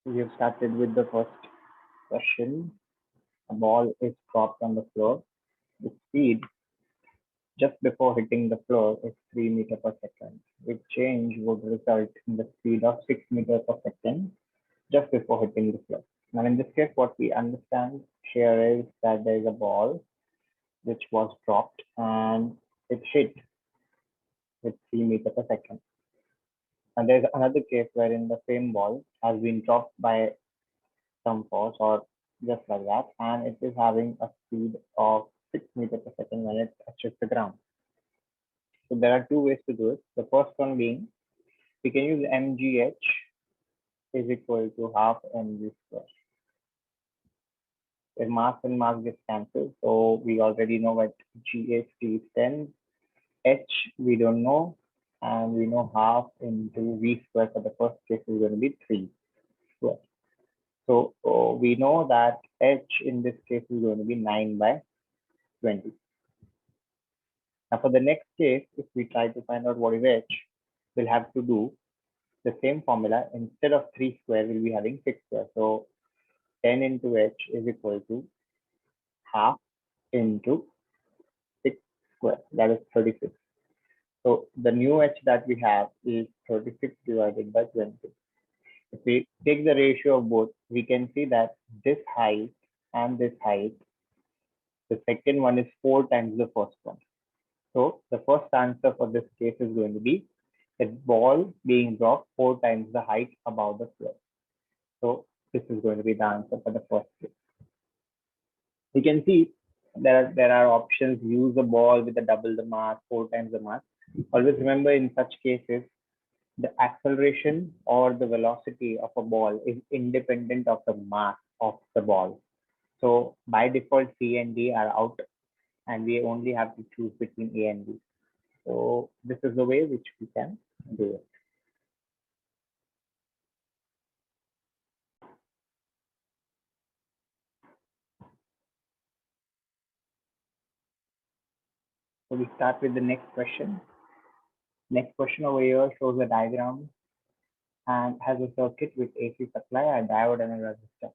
We have started with the first question. A ball is dropped on the floor. The speed just before hitting the floor is 3 meters per second, which change would result in the speed of 6 meters per second just before hitting the floor. Now, in this case, what we understand here is that there is a ball which was dropped and it hit with 3 meters per second. And there's another case wherein the same ball has been dropped by some force or just like that, and it is having a speed of 6 meters per second when it touches the ground. So there are two ways to do it. The first one being we can use mgh is equal to half mg square. Where mass and mass gets cancelled, so we already know what gh is 10, h we don't know, and we know half into v square for the first case is going to be 3 square. So we know that h in this case is going to be 9 by 20. Now for the next case, if we try to find out what is h, we'll have to do the same formula. Instead of 3 square, we'll be having 6 square. So 10 into h is equal to half into 6 square. That is 36. So the new h that we have is 36 divided by 20. If we take the ratio of both, we can see that this height and this height, the second one is 4 times the first one. So the first answer for this case is going to be a ball being dropped 4 times the height above the floor. So this is going to be the answer for the first case. You can see there are options: use a ball with a double the mass, 4 times the mass. Always remember, in such cases, the acceleration or the velocity of a ball is independent of the mass of the ball. So by default, C and D are out, and we only have to choose between A and B. So this is the way which we can do it. So we start with the next question. Next question over here shows a diagram and has a circuit with AC supply, a diode, and a resistor.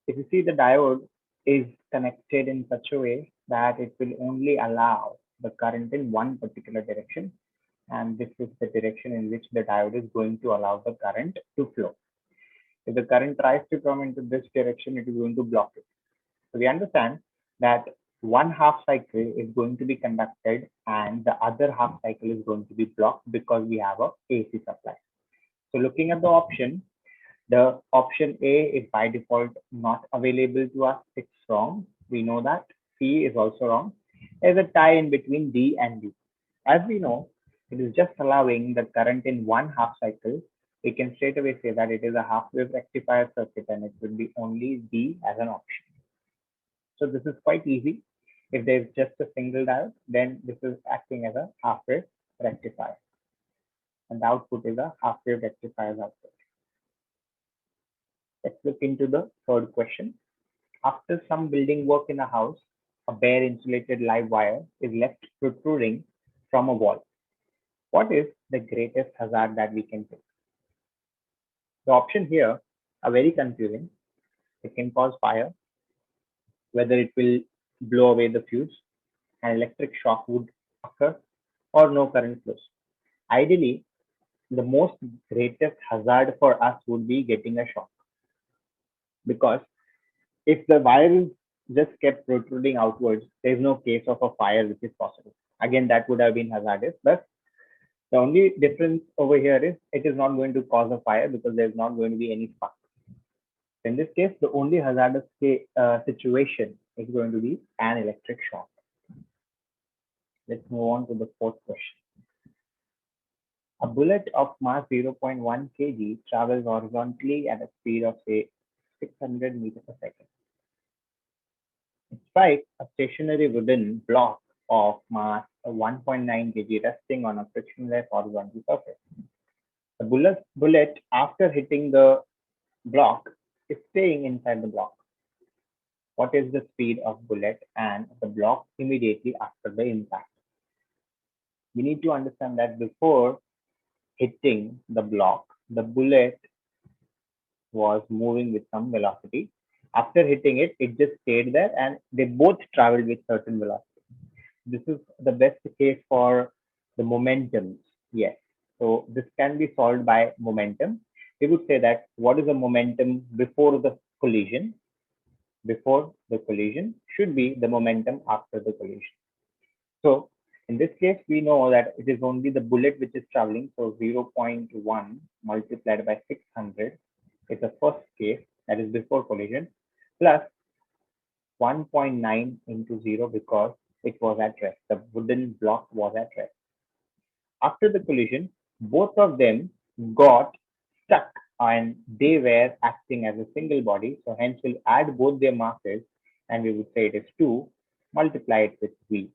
If you see, the diode is connected in such a way that it will only allow the current in one particular direction, and this is the direction in which the diode is going to allow the current to flow. If the current tries to come into this direction, it is going to block it. So we understand that one half cycle is going to be conducted and the other half cycle is going to be blocked because we have a AC supply. So looking at the option A is by default not available to us. It's wrong. We know that. C is also wrong. There's a tie in between D and D. As we know, it is just allowing the current in one half cycle. We can straight away say that it is a half wave rectifier circuit and it will be only D as an option. So this is quite easy. If there's just a single diode, then this is acting as a half wave rectifier. And the output is a half wave rectifier's output. Let's look into the third question. After some building work in a house, a bare insulated live wire is left protruding from a wall. What is the greatest hazard that we can take? The options here are very confusing. It can cause fire, whether it will blow away the fuse, an electric shock would occur, or no current flows. Ideally, the most greatest hazard for us would be getting a shock, because if the wire is just kept protruding outwards, there is no case of a fire which is possible. Again, that would have been hazardous, but the only difference over here is it is not going to cause a fire because there is not going to be any spark. In this case, the only hazardous situation is going to be an electric shock. Let's move on to the fourth question. A bullet of mass 0.1 kg travels horizontally at a speed of, say, 600 meters per second. It strikes a stationary wooden block of mass 1.9 kg resting on a frictionless horizontal surface. The bullet, after hitting the block, is staying inside the block. What is the speed of bullet and the block immediately after the impact? We need to understand that before hitting the block, the bullet was moving with some velocity. After hitting it, it just stayed there and they both traveled with certain velocity. This is the best case for the momentum. Yes. So this can be solved by momentum. We would say that what is the momentum before the collision? Before the collision should be the momentum after the collision. So in this case, we know that it is only the bullet which is traveling. So 0.1 multiplied by 600 is the first case, that is before collision, plus 1.9 into 0 because it was at rest. The wooden block was at rest. After the collision, both of them got stuck and they were acting as a single body. So hence we'll add both their masses and we would say it is 2, multiply it with V.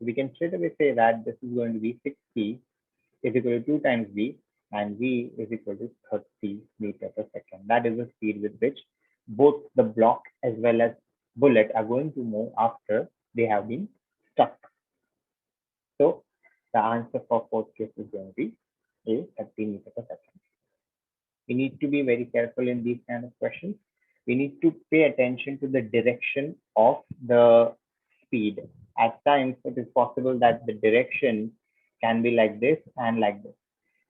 We can straight away say that this is going to be 6P is equal to 2 times V and V is equal to 30 meters per second. That is the speed with which both the block as well as bullet are going to move after they have been stuck. So the answer for fourth case is going to be a 30 meters per second. We need to be very careful in these kind of questions. We need to pay attention to the direction of the speed. At times, it is possible that the direction can be like this and like this.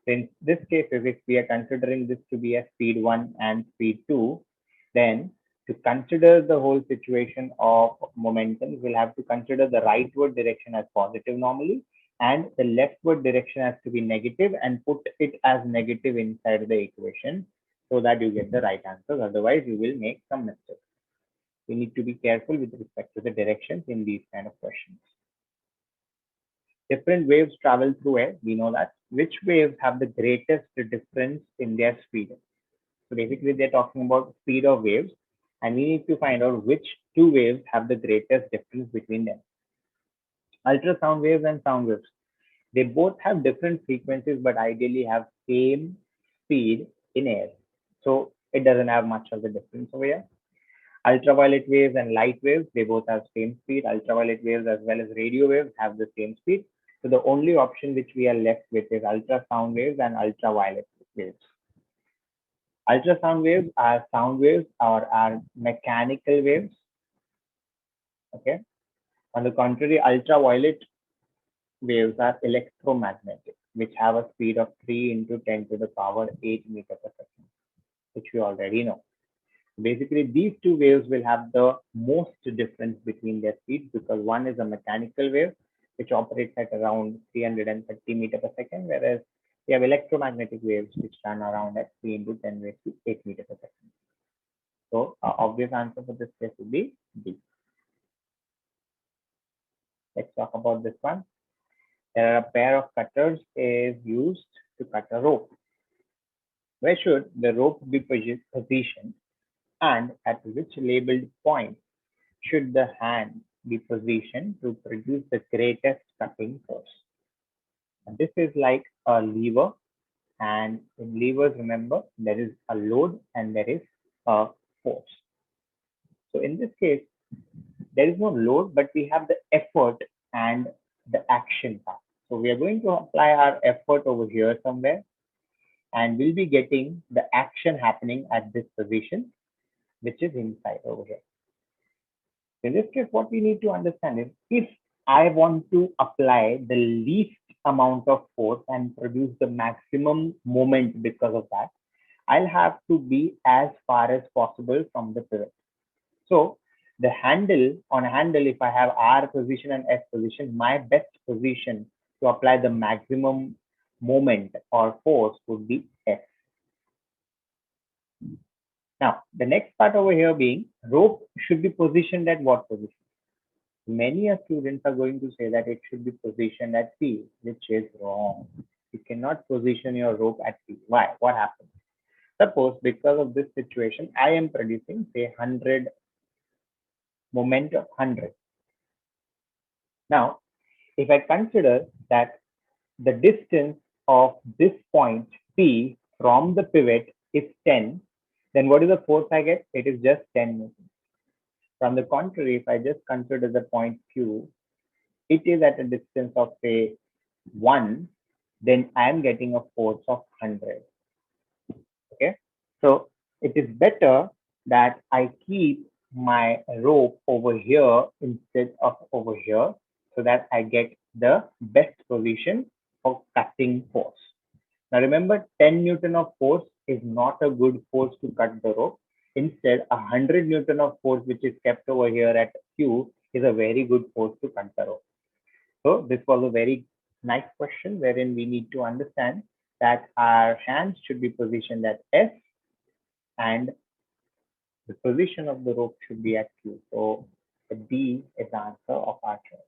In this case, if we are considering this to be a speed 1 and speed 2, then to consider the whole situation of momentum, we'll have to consider the rightward direction as positive normally, and the leftward direction has to be negative and put it as negative inside the equation so that you get the right answers. Otherwise, you will make some mistakes. We need to be careful with respect to the directions in these kind of questions. Different waves travel through air. We know that. Which waves have the greatest difference in their speed? So basically, they're talking about speed of waves, and we need to find out which two waves have the greatest difference between them. Ultrasound waves and sound waves. They both have different frequencies, but ideally have same speed in air. So it doesn't have much of the difference over here. Ultraviolet waves and light waves, they both have same speed. Ultraviolet waves as well as radio waves have the same speed. So the only option which we are left with is ultrasound waves and ultraviolet waves. Ultrasound waves are sound waves or are mechanical waves. Okay. On the contrary, ultraviolet waves are electromagnetic, which have a speed of 3 into 10 to the power 8 meters per second, which we already know. Basically, these two waves will have the most difference between their speeds because one is a mechanical wave, which operates at around 330 meters per second, whereas we have electromagnetic waves, which run around at 3 into 10 raised to 8 meters per second. So, obvious answer for this case would be D. Let's talk about this one. There are a pair of cutters is used to cut a rope. Where should the rope be positioned and at which labeled point should the hand be positioned to produce the greatest cutting force? And this is like a lever, and in levers, remember, there is a load and there is a force. So in this case, there is no load, but we have the effort and the action part. So we are going to apply our effort over here somewhere, and we'll be getting the action happening at this position, which is inside over here. In this case, what we need to understand is if I want to apply the least amount of force and produce the maximum moment because of that, I'll have to be as far as possible from the pivot. So the handle, on a handle, if I have R position and S position, my best position to apply the maximum moment or force would be S. Now, the next part over here being rope should be positioned at what position? Many students are going to say that it should be positioned at P, which is wrong. You cannot position your rope at P. Why? What happens? Suppose because of this situation, I am producing say 100 moment of 100. Now, if I consider that the distance of this point P from the pivot is 10, then what is the force I get? It is just 10 newtons. From the contrary, if I just consider the point Q, it is at a distance of say 1, then I am getting a force of 100. Okay. So It is better that I keep my rope over here instead of over here so that I get the best position for cutting force. Now remember, 10 Newton of force is not a good force to cut the rope. Instead, 100 Newton of force, which is kept over here at Q, is a very good force to cut the rope. So this was a very nice question wherein we need to understand that our hands should be positioned at S and the position of the rope should be at Q. So the D is the answer of our choice.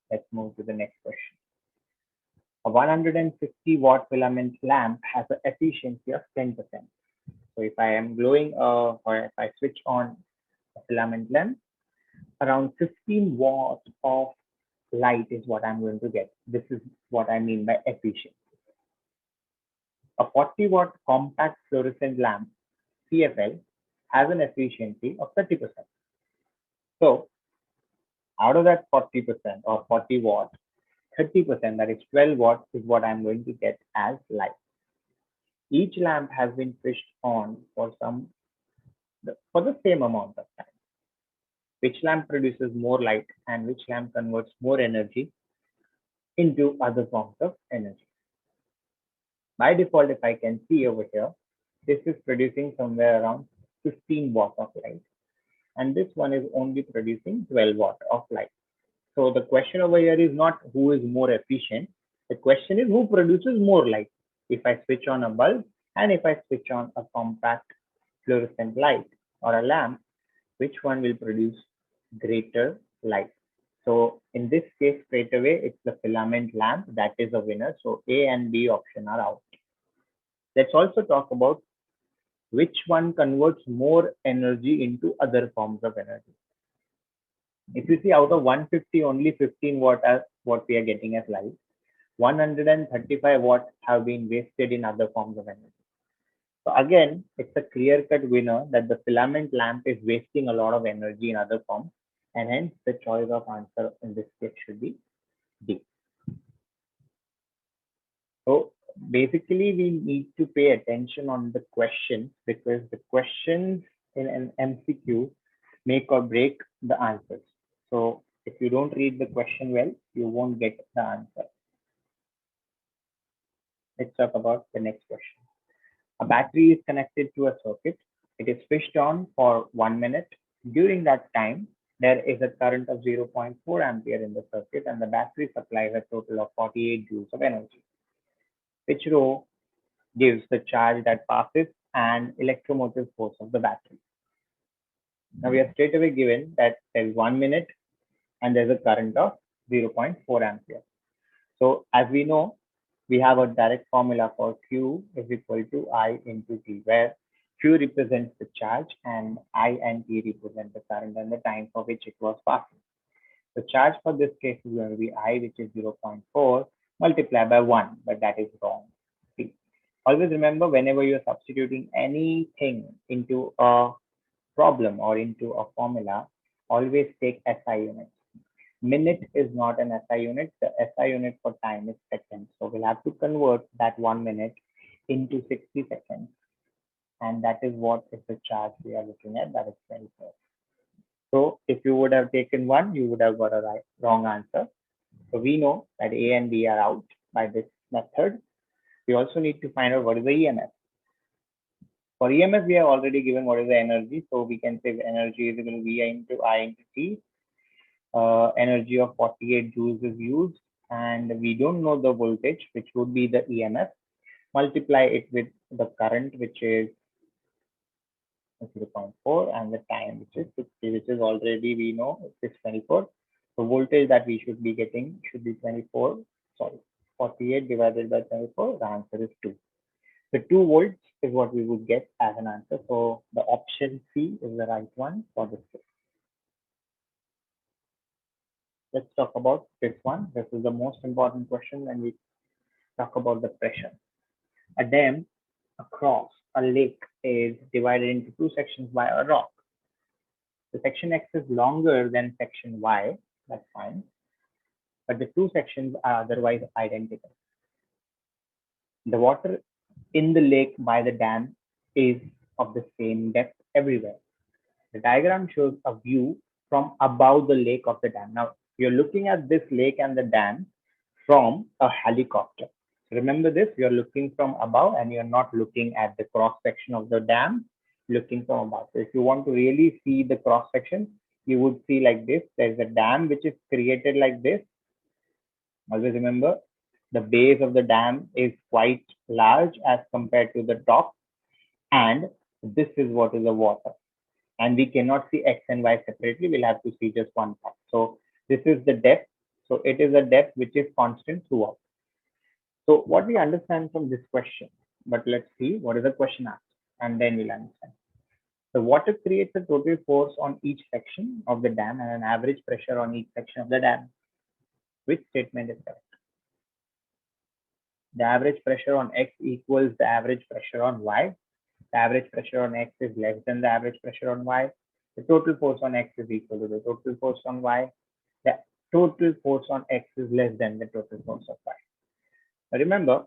Let's move to the next question. A 150-watt filament lamp has an efficiency of 10%. So if I am glowing or if I switch on a filament lamp, around 15 watts of light is what I'm going to get. This is what I mean by efficient. A 40-watt compact fluorescent lamp, CFL, has an efficiency of 30%. So out of that 40% or 40 watts, 30%, that is 12 watts, is what I'm going to get as light. Each lamp has been switched on for the same amount of time. Which lamp produces more light and which lamp converts more energy into other forms of energy? By default, if I can see over here, this is producing somewhere around 15 watts of light, and this one is only producing 12 watts of light. So the question over here is not who is more efficient. The question is who produces more light. If I switch on a bulb and if I switch on a compact fluorescent light or a lamp, which one will produce greater light? So in this case, straight away, it's the filament lamp that is a winner. So A and B option are out. Let's also talk about which one converts more energy into other forms of energy. If you see, out of 150, only 15 watt as what we are getting as light. 135 watts have been wasted in other forms of energy. So again, it's a clear-cut winner that the filament lamp is wasting a lot of energy in other forms, and hence the choice of answer in this case should be D. So basically, we need to pay attention on the questions because the questions in an MCQ make or break the answers. So if you don't read the question well, you won't get the answer. Let's talk about the next question. A battery is connected to a circuit. It is switched on for 1 minute. During that time, there is a current of 0.4 ampere in the circuit and the battery supplies a total of 48 joules of energy. Which row gives the charge that passes and electromotive force of the battery? Now we are straight away given that there is 1 minute and there's a current of 0.4 ampere. So as we know, we have a direct formula for Q is equal to I into T, where Q represents the charge and I and T represent the current and the time for which it was passing. The charge for this case is going to be I, which is 0.4 multiplied by 1, but that is wrong. See, always remember whenever you're substituting anything into a problem or into a formula, always take SI units. Minute is not an SI unit. The SI unit for time is seconds. So we'll have to convert that 1 minute into 60 seconds. And that is what is the charge we are looking at. That is 24. So if you would have taken one, you would have got a wrong answer. So we know that A and B are out by this method. We also need to find out what is the EMF. For EMF, we have already given what is the energy. So we can say the energy is equal to V into I into T. Energy of 48 joules is used, and we don't know the voltage, which would be the EMF. Multiply it with the current, which is 0.4, and the time, which is 60, which is already we know it's 24. So voltage that we should be getting should be 24. Sorry, 48 divided by 24. The answer is 2. The 2 volts is what we would get as an answer. So the option C is the right one for this case. Let's talk about this one. This is the most important question when we talk about the pressure. A dam across a lake is divided into 2 sections by a rock. The section X is longer than section Y, that's fine, but the 2 sections are otherwise identical. The water in the lake by the dam is of the same depth everywhere. The diagram shows a view from above the lake of the dam. Now, you're looking at this lake and the dam from a helicopter. Remember this, you're looking from above and you're not looking at the cross section of the dam, looking from above. So if you want to really see the cross section, you would see like this. There's a dam which is created like this. Always remember, the base of the dam is quite large as compared to the top, and this is what is the water. And we cannot see X and Y separately. We'll have to see just one part. So this is the depth. So it is a depth which is constant throughout. So what we understand from this question, but let's see what is the question asked, and then we'll understand. The water creates a total force on each section of the dam and an average pressure on each section of the dam. Which statement is correct? The average pressure on X equals the average pressure on Y. The average pressure on X is less than the average pressure on Y. The total force on X is equal to the total force on Y. The total force on X is less than the total force of Y. Now remember,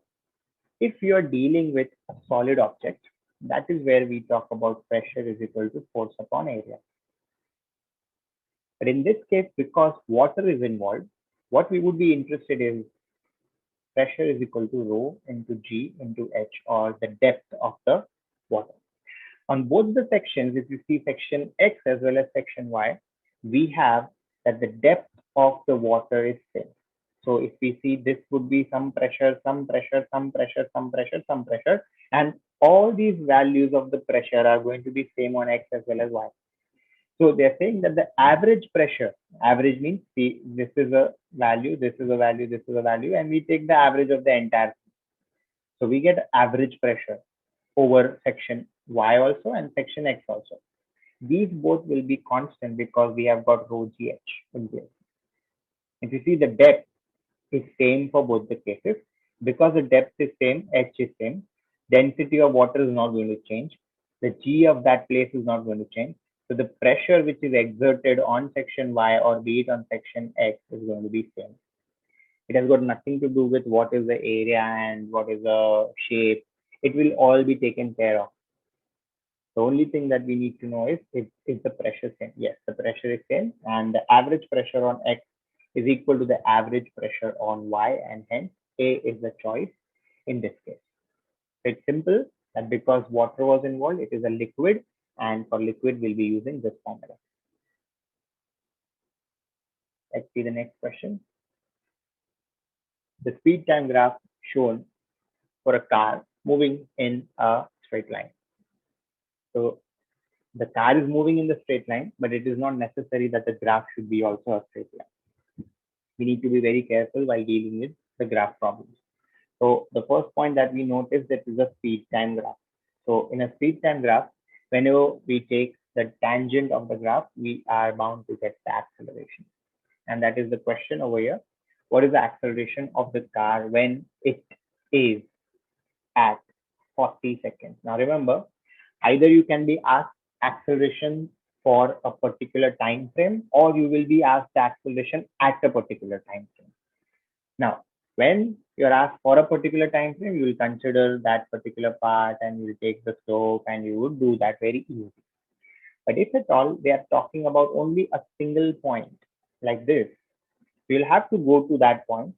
if you are dealing with a solid object, that is where we talk about pressure is equal to force upon area. But in this case, because water is involved, what we would be interested in, pressure is equal to rho into G into H, or the depth of the water. On both the sections, if you see section X as well as section Y, we have that the depth of the water is same. So if we see, this would be some pressure, some pressure, some pressure, some pressure, some pressure, and all these values of the pressure are going to be same on X as well as Y. So they're saying that the average pressure, average means, see, this is a value, this is a value, this is a value, and we take the average of the entire thing. So we get average pressure over section Y also and section X also. These both will be constant because we have got rho GH in here. If you see, the depth is same for both the cases. Because the depth is same, H is same, density of water is not going to change. The G of that place is not going to change. So the pressure which is exerted on section Y or be it on section X is going to be same. It has got nothing to do with what is the area and what is the shape. It will all be taken care of. The only thing that we need to know is the pressure same? Yes, the pressure is same, and the average pressure on X is equal to the average pressure on Y, and hence A is the choice in this case. It's simple that because water was involved, it is a liquid, and for liquid, we'll be using this formula. Let's see the next question. The speed time graph shown for a car moving in a straight line. So the car is moving in the straight line, but it is not necessary that the graph should be also a straight line. We need to be very careful while dealing with the graph problems. So the first point that we notice that is a speed time graph. So in a speed time graph, whenever we take the tangent of the graph, we are bound to get the acceleration. And that is the question over here. What is the acceleration of the car when it is at 40 seconds? Now remember, either you can be asked acceleration for a particular time frame, or you will be asked the acceleration at a particular time frame. Now, when you're asked for a particular time frame, you will consider that particular part and you will take the slope and you would do that very easy. But if at all they are talking about only a single point like this, you'll have to go to that point.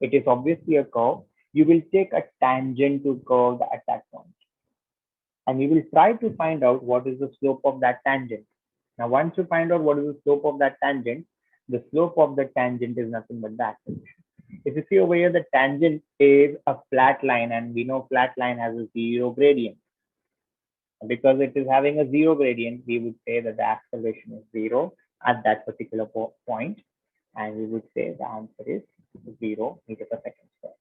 It is obviously a curve. You will take a tangent to curve at that point. And we will try to find out what is the slope of that tangent. Now, once you find out what is the slope of that tangent, the slope of the tangent is nothing but the acceleration. If you see over here, the tangent is a flat line, and we know flat line has a zero gradient. Because it is having a zero gradient, we would say that the acceleration is zero at that particular point, and we would say the answer is 0 meter per second square.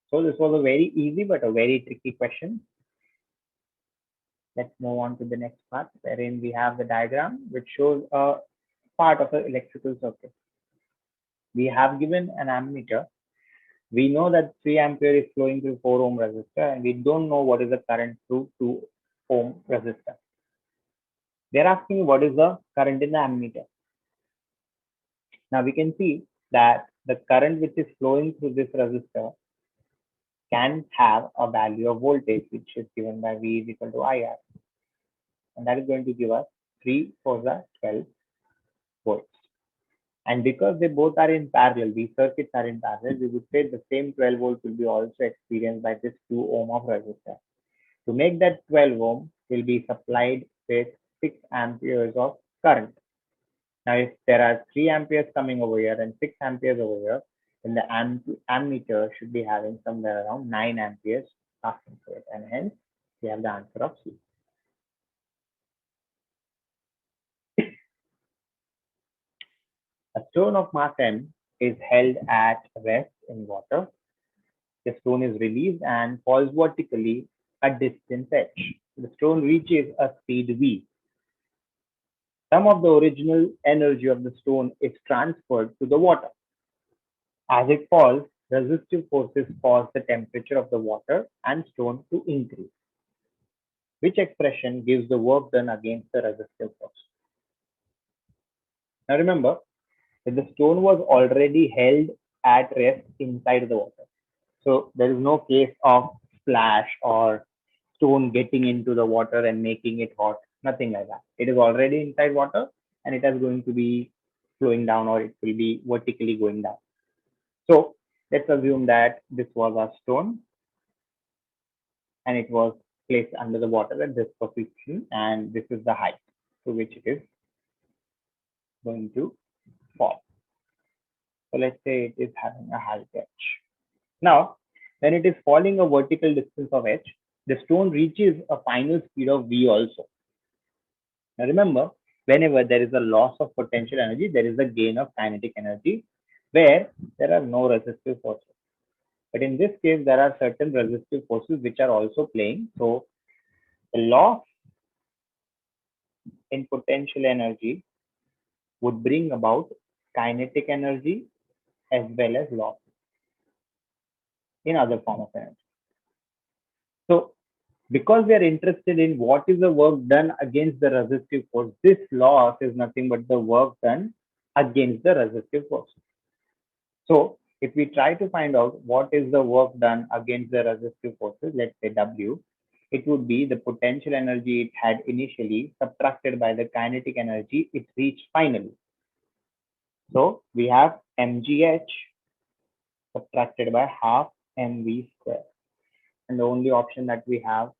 So this was a very easy but a very tricky question. Let's move on to the next part, wherein we have the diagram which shows a part of an electrical circuit. We have given an ammeter. We know that 3 ampere is flowing through 4 ohm resistor, and we don't know what is the current through 2 ohm resistor. They're asking what is the current in the ammeter. Now we can see that the current which is flowing through this resistor can have a value of voltage, which is given by V is equal to IR. And that is going to give us 3 for the 12 volts. And because they both are in parallel, these circuits are in parallel, we would say the same 12 volts will be also experienced by this 2 ohm of resistor. To make that 12 ohm will be supplied with 6 amperes of current. Now, if there are 3 amperes coming over here and 6 amperes over here, then the ammeter should be having somewhere around 9 amperes passing through it. And hence, we have the answer of C. A stone of mass m is held at rest in water. The stone is released and falls vertically at distance h. The stone reaches a speed v. Some of the original energy of the stone is transferred to the water. As it falls, resistive forces cause the temperature of the water and stone to increase. Which expression gives the work done against the resistive force? Now remember that the stone was already held at rest inside the water. So there is no case of splash or stone getting into the water and making it hot. Nothing like that. It is already inside water and it is going to be flowing down, or it will be vertically going down. So let's assume that this was a stone and it was placed under the water at this position, and this is the height to which it is going to fall. So let's say it is having a height h. Now, when it is falling a vertical distance of h, the stone reaches a final speed of v also. Now remember, whenever there is a loss of potential energy, there is a gain of kinetic energy where there are no resistive forces. But in this case, there are certain resistive forces which are also playing. So the loss in potential energy would bring about kinetic energy as well as loss in other form of energy. So because we are interested in what is the work done against the resistive force, this loss is nothing but the work done against the resistive force. So if we try to find out what is the work done against the resistive forces, let's say W, it would be the potential energy it had initially subtracted by the kinetic energy it reached finally. So we have mgh subtracted by half mv square. And the only option that we have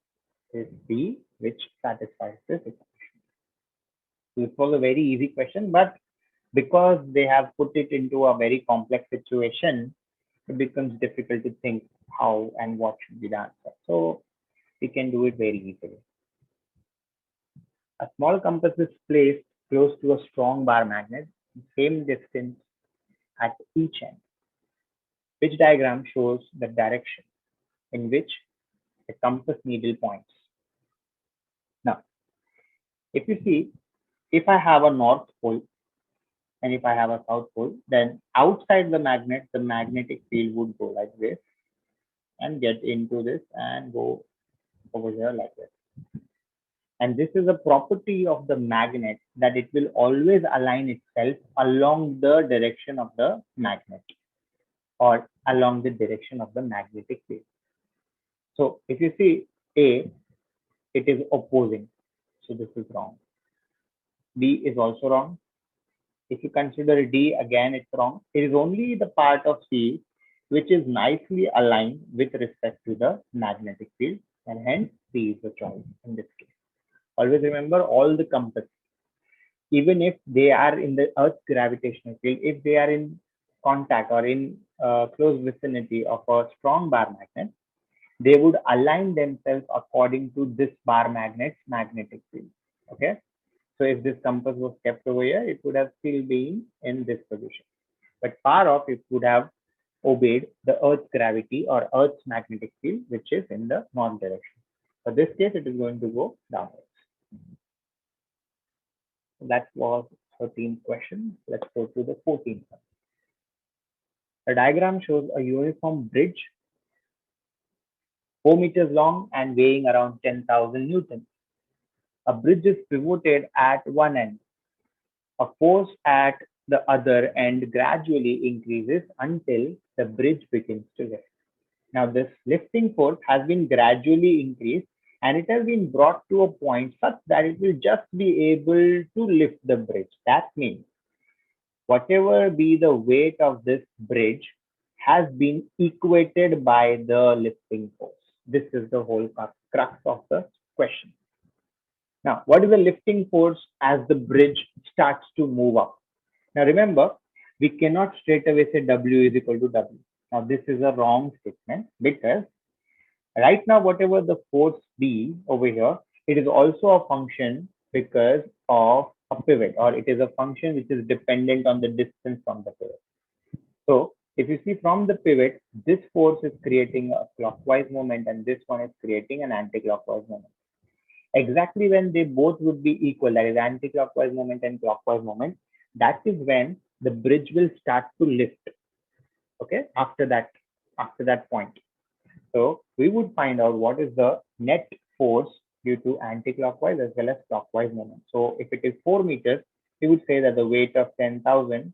is B, which satisfies this equation. This was a very easy question, but because they have put it into a very complex situation, it becomes difficult to think how and what should be the answer. So we can do it very easily. A small compass is placed close to a strong bar magnet, same distance at each end. Which diagram shows the direction in which the compass needle points? Now, if you see, if I have a north pole and if I have a south pole, then outside the magnet, the magnetic field would go like this and get into this and go over here like this. And this is a property of the magnet that it will always align itself along the direction of the magnet or along the direction of the magnetic field. So if you see A, it is opposing. So this is wrong. B is also wrong. If you consider D, again, it's wrong. It is only the part of C which is nicely aligned with respect to the magnetic field, and hence C is the choice in this case. Always remember all the compass, even if they are in the Earth's gravitational field, if they are in contact or in close vicinity of a strong bar magnet, they would align themselves according to this bar magnet's magnetic field. Okay. So if this compass was kept over here, it would have still been in this position. But far off, it would have obeyed the Earth's gravity or Earth's magnetic field, which is in the north direction. For this case, it is going to go downwards. That was 13th question. Let's go to the 14th one. The diagram shows a uniform bridge 4 meters long and weighing around 10,000 newtons. A bridge is pivoted at one end. A force at the other end gradually increases until the bridge begins to lift. Now, this lifting force has been gradually increased and it has been brought to a point such that it will just be able to lift the bridge. That means whatever be the weight of this bridge has been equated by the lifting force. This is the whole crux of the question. Now, what is the lifting force as the bridge starts to move up? Now, remember, we cannot straight away say W is equal to W. Now, this is a wrong statement because right now, whatever the force be over here, it is also a function because of a pivot, or it is a function which is dependent on the distance from the pivot. So if you see from the pivot, this force is creating a clockwise moment and this one is creating an anti-clockwise moment. Exactly when they both would be equal, that is anti-clockwise moment and clockwise moment, that is when the bridge will start to lift. Okay, after that point. So we would find out what is the net force due to anti-clockwise as well as clockwise moment. So if it is 4 meters, we would say that the weight of 10,000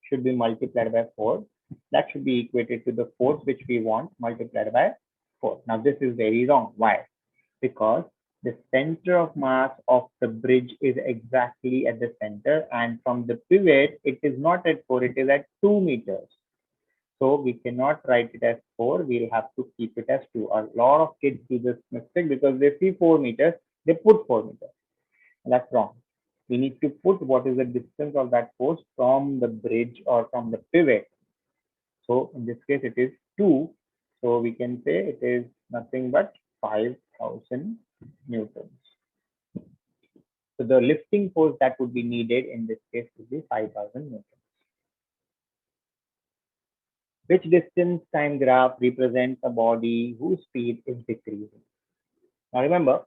should be multiplied by 4. That should be equated to the force which we want multiplied by 4. Now this is very wrong. Why? Because the center of mass of the bridge is exactly at the center, and from the pivot, it is not at 4, it is at 2 meters. So we cannot write it as 4. We'll have to keep it as 2. A lot of kids do this mistake because they see 4 meters, they put 4 meters. That's wrong. We need to put what is the distance of that force from the bridge or from the pivot. So in this case, it is 2. So we can say it is nothing but 5,000 newtons. So the lifting force that would be needed in this case would be 5,000 newtons. Which distance time graph represents a body whose speed is decreasing? Now remember,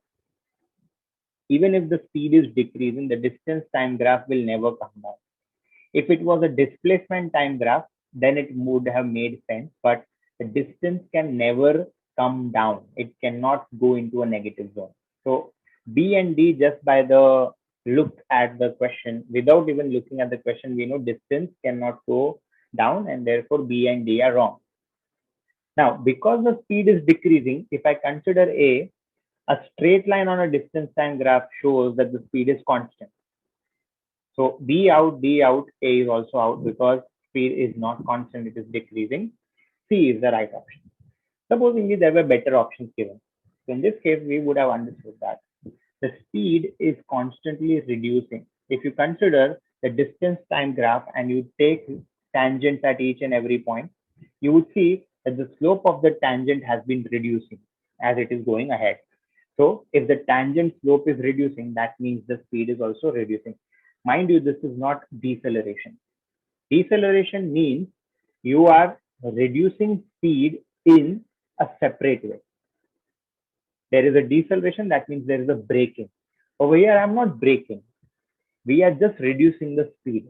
even if the speed is decreasing, the distance time graph will never come down. If it was a displacement time graph, then it would have made sense, but the distance can never come down. It cannot go into a negative zone. So B and D, just by the look at the question, without even looking at the question, we know distance cannot go down and therefore B and D are wrong. Now, because the speed is decreasing, if I consider a straight line on a distance time graph shows that the speed is constant. So B out, D out, A is also out because speed is not constant, it is decreasing. C is the right option. Supposingly there were better options given. So in this case, we would have understood that the speed is constantly reducing. If you consider the distance time graph and you take tangents at each and every point, you would see that the slope of the tangent has been reducing as it is going ahead. So if the tangent slope is reducing, that means the speed is also reducing. Mind you, this is not deceleration. Deceleration means you are reducing speed in a separate way. There is a deceleration, that means there is a braking. Over here, I'm not braking. We are just reducing the speed.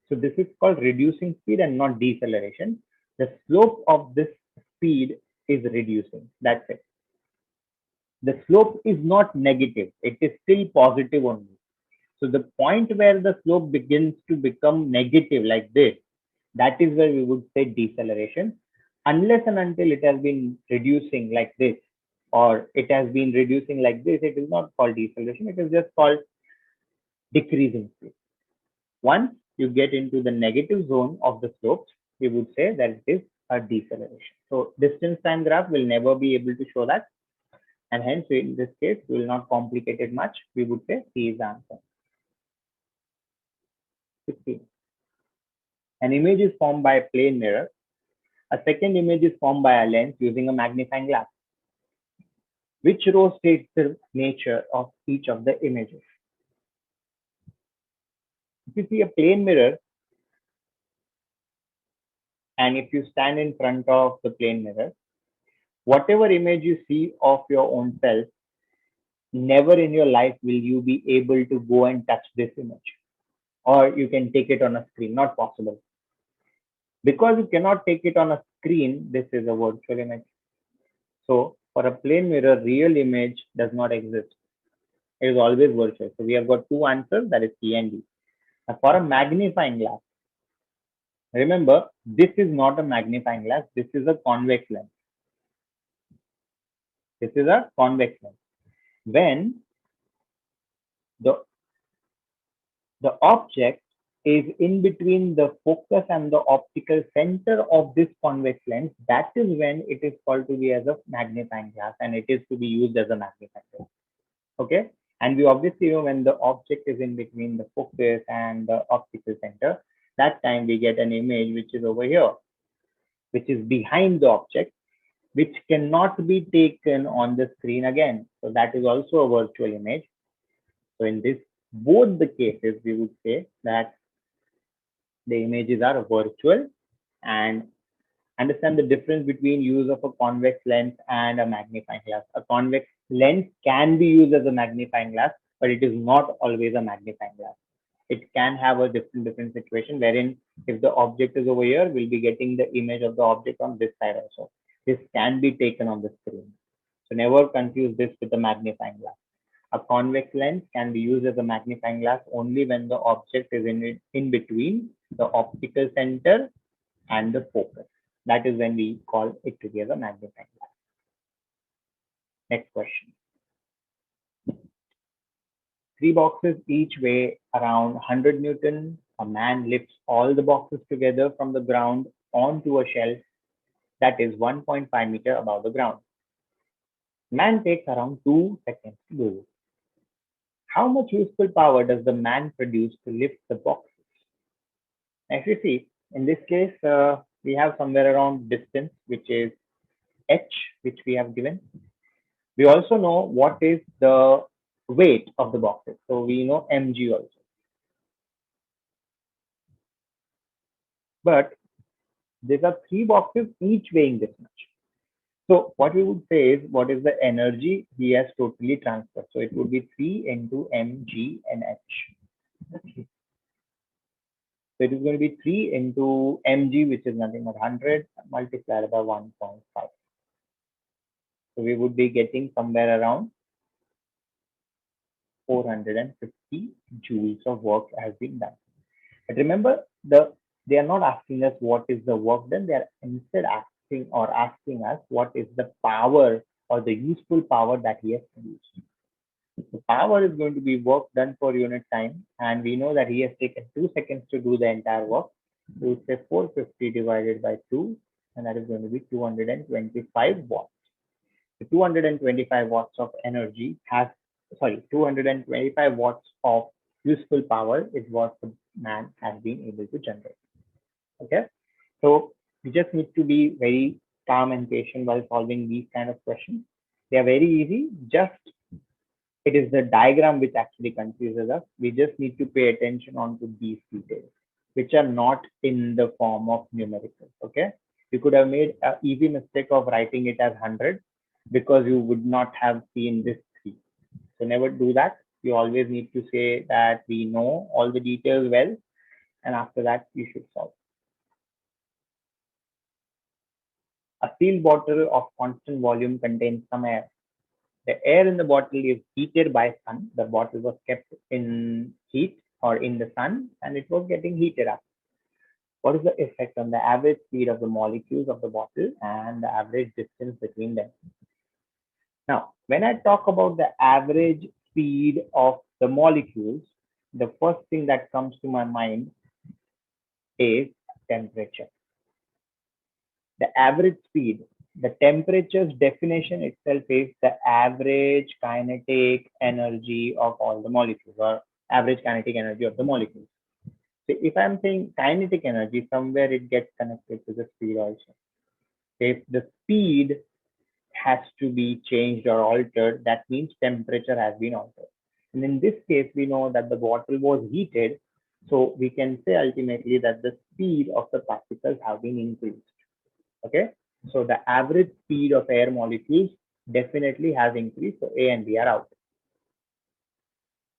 So this is called reducing speed and not deceleration. The slope of this speed is reducing. That's it. The slope is not negative. It is still positive only. So the point where the slope begins to become negative like this, that is where we would say deceleration. Unless and until it has been reducing like this, or it has been reducing like this, it is not called deceleration. It is just called decreasing speed. Once you get into the negative zone of the slopes, we would say that it is a deceleration. So distance time graph will never be able to show that. And hence, in this case, we will not complicate it much. We would say C is the answer. 16. An image is formed by a plane mirror. A second image is formed by a lens using a magnifying glass. Which row states the nature of each of the images? If you see a plane mirror, and if you stand in front of the plane mirror, whatever image you see of your own self, never in your life will you be able to go and touch this image, or you can take it on a screen. Not possible. Because you cannot take it on a screen, this is a virtual image. So for a plane mirror, real image does not exist. It is always virtual. So we have got two answers, that is C and D. Now for a magnifying glass, remember, this is not a magnifying glass. This is a convex lens. This is a convex lens. When the the object is in between the focus and the optical center of this convex lens, that is when it is called to be as a magnifying glass, and it is to be used as a magnifying glass. Okay. And we obviously know when the object is in between the focus and the optical center, that time we get an image which is over here, which is behind the object, which cannot be taken on the screen again. So that is also a virtual image. So in this, both the cases, we would say that the images are virtual, and understand the difference between use of a convex lens and a magnifying glass. A convex lens can be used as a magnifying glass, but it is not always a magnifying glass. It can have a different situation wherein if the object is over here, we'll be getting the image of the object on this side also. This can be taken on the screen. So never confuse this with a magnifying glass. A convex lens can be used as a magnifying glass only when the object is in between the optical center and the focus. That is when we call it to be as a magnifying glass. Next question. Three boxes each weigh around 100 Newton. A man lifts all the boxes together from the ground onto a shelf that is 1.5 meter above the ground. Man takes around 2 seconds to do this. How much useful power does the man produce to lift the boxes? As you see, in this case, we have somewhere around distance, which is h, which we have given. We also know what is the weight of the boxes. So we know mg also. But there are three boxes each weighing this much. So what we would say is what is the energy he has totally transferred. So it would be 3 into mg and h. So it is going to be 3 into mg, which is nothing but 100 multiplied by 1.5. So we would be getting somewhere around 450 joules of work has been done. But remember, they are not asking us what is the work done. They are instead asking us what is the power or the useful power that he has produced. The power is going to be work done per unit time, and we know that he has taken 2 seconds to do the entire work. So we say 450 divided by 2, and that is going to be 225 watts. The 225 watts of energy has, 225 watts of useful power is what the man has been able to generate. Okay, so you just need to be very calm and patient while solving these kind of questions. They are very easy. Just it is the diagram which actually confuses us. We just need to pay attention on to these details, which are not in the form of numericals. Okay, you could have made an easy mistake of writing it as 100 because you would not have seen this 3. So never do that. You always need to say that we know all the details well, and after that you should solve. A sealed bottle of constant volume contains some air. The air in the bottle is heated by sun. The bottle was kept in heat or in the sun, and it was getting heated up. What is the effect on the average speed of the molecules of the bottle and the average distance between them? Now, when I talk about the average speed of the molecules, the first thing that comes to my mind is temperature. The average speed, the temperature's definition itself is the average kinetic energy of all the molecules, or average kinetic energy of the molecules. So if I'm saying kinetic energy, somewhere it gets connected to the speed also. If the speed has to be changed or altered, that means temperature has been altered. And in this case, we know that the bottle was heated, so we can say ultimately that the speed of the particles have been increased. Okay, so the average speed of air molecules definitely has increased. So A and B are out.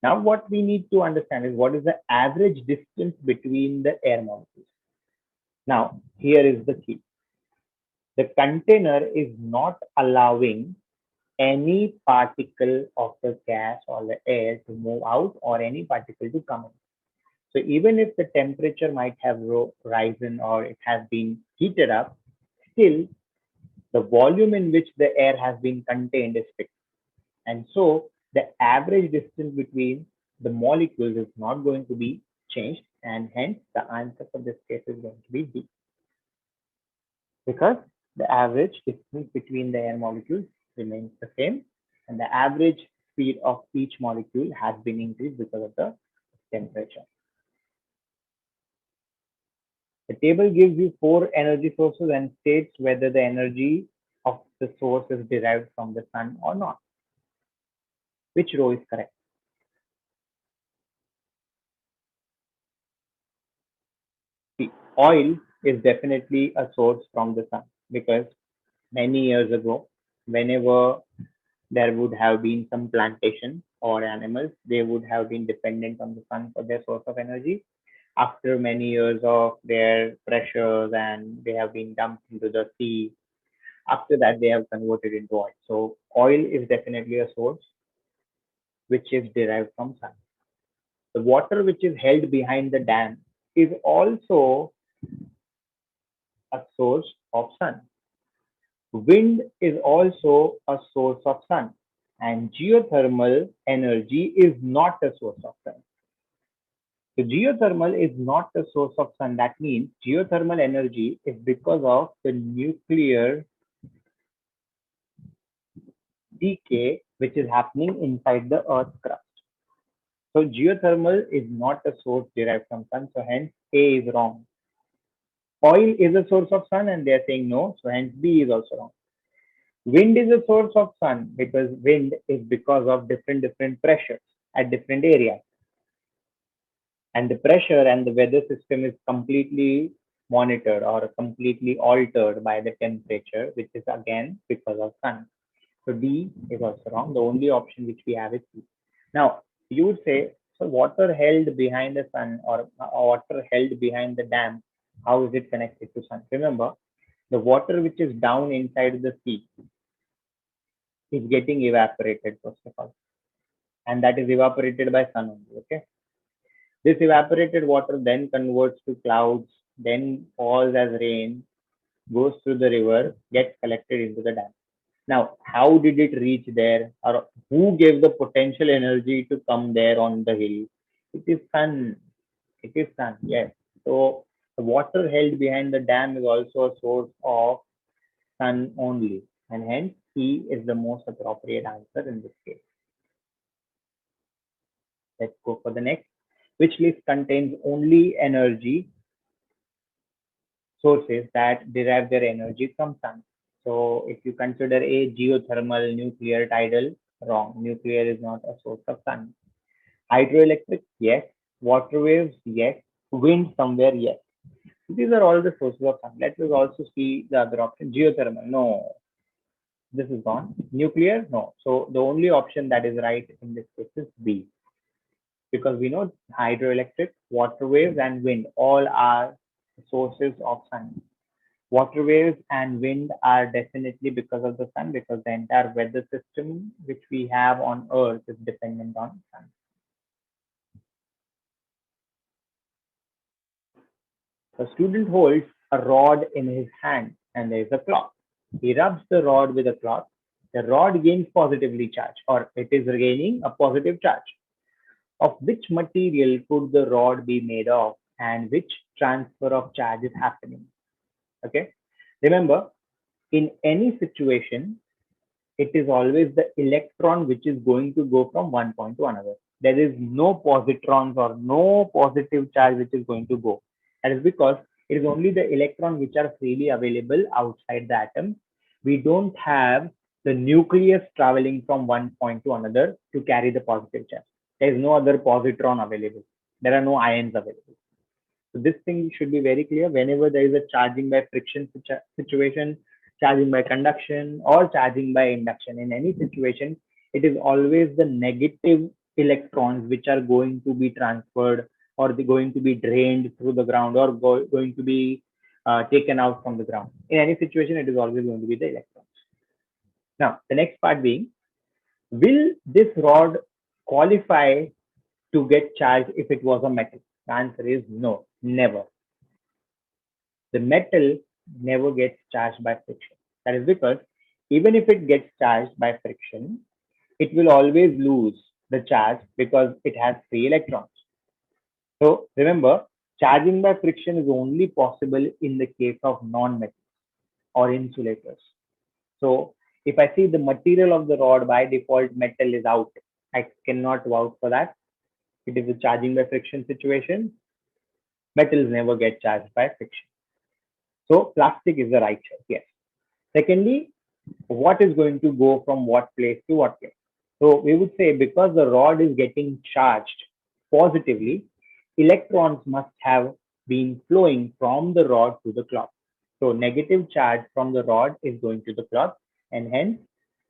Now, what we need to understand is what is the average distance between the air molecules. Now, here is the key. The container is not allowing any particle of the gas or the air to move out or any particle to come in. So even if the temperature might have risen or it has been heated up, still The volume in which the air has been contained is fixed. And so the average distance between the molecules is not going to be changed. And hence the answer for this case is going to be D, because the average distance between the air molecules remains the same. And the average speed of each molecule has been increased because of the temperature. The table gives you four energy sources and states whether the energy of the source is derived from the sun or not. Which row is correct? See, oil is definitely a source from the sun, because many years ago, whenever there would have been some plantation or animals, they would have been dependent on the sun for their source of energy. After many years of their pressures and they have been dumped into the sea, after that they have converted into oil. So oil is definitely a source which is derived from sun. The water which is held behind the dam is also a source of sun. Wind is also a source of sun, and geothermal energy is not a source of sun. So geothermal is not a source of sun. That means geothermal energy is because of the nuclear decay which is happening inside the Earth's crust. So geothermal is not a source derived from sun. So hence A is wrong. Oil is a source of sun, and they are saying no. So hence B is also wrong. Wind is a source of sun, because wind is because of different pressures at different areas, and the pressure and the weather system is completely monitored or completely altered by the temperature, which is again because of sun. So D is also wrong. The only option which we have is C. Now you would say, so water held behind the sun, or water held behind the dam, how is it connected to sun? Remember, the water which is down inside the sea is getting evaporated first of all, and that is evaporated by sun only. Okay, this evaporated water then converts to clouds, then falls as rain, goes through the river, gets collected into the dam. Now, how did it reach there, or who gave the potential energy to come there on the hill? It is sun. It is sun. Yes. So the water held behind the dam is also a source of sun only, and hence E is the most appropriate answer in this case. Let's go for the next. Which list contains only energy sources that derive their energy from sun? So if you consider a geothermal, nuclear, tidal, wrong. Nuclear is not a source of sun. Hydroelectric, yes. Water waves, yes. Wind somewhere, yes. These are all the sources of sun. Let us also see the other option. Geothermal, no. This is gone. Nuclear, no. So the only option that is right in this case is B, because we know hydroelectric, water waves, and wind all are sources of sun. Water waves and wind are definitely because of the sun, because the entire weather system which we have on Earth is dependent on sun. A student holds a rod in his hand and there is a cloth. He rubs the rod with a cloth. The rod gains positively charge, or it is gaining a positive charge. Of which material could the rod be made of, and which transfer of charge is happening? Okay. Remember, in any situation, it is always the electron which is going to go from one point to another. There is no positrons or no positive charge which is going to go. That is because it is only the electron which are freely available outside the atom. We don't have the nucleus traveling from one point to another to carry the positive charge. There is no other positron available. There are no ions available. So this thing should be very clear. Whenever there is a charging by friction situation, charging by conduction, or charging by induction, in any situation, it is always the negative electrons which are going to be transferred, or they going to be drained through the ground, or going to be taken out from the ground. In any situation, it is always going to be the electrons. Now, the next part being, will this rod qualify to get charged if it was a metal? The answer is no, never. The metal never gets charged by friction. That is because even if it gets charged by friction, it will always lose the charge because it has free electrons. So remember, charging by friction is only possible in the case of non-metals or insulators. So if I see the material of the rod by default metal is out, I cannot vouch for that. It is a charging by friction situation. Metals never get charged by friction. So plastic is the right choice. Yes. Secondly, what is going to go from what place to what place? So we would say because the rod is getting charged positively, electrons must have been flowing from the rod to the cloth. So negative charge from the rod is going to the cloth, and hence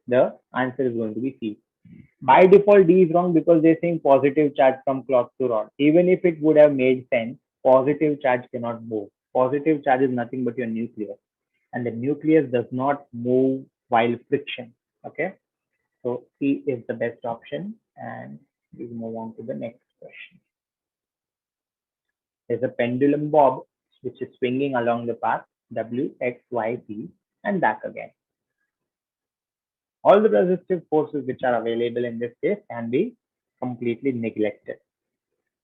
the answer is going to be C. By default, D is wrong because they're saying positive charge from cloth to rod. Even if it would have made sense, positive charge cannot move. Positive charge is nothing but your nucleus, and the nucleus does not move while friction. Okay, so C is the best option, and we move on to the next question. There's a pendulum bob which is swinging along the path W, X, Y, Z, and back again. All the resistive forces which are available in this case can be completely neglected.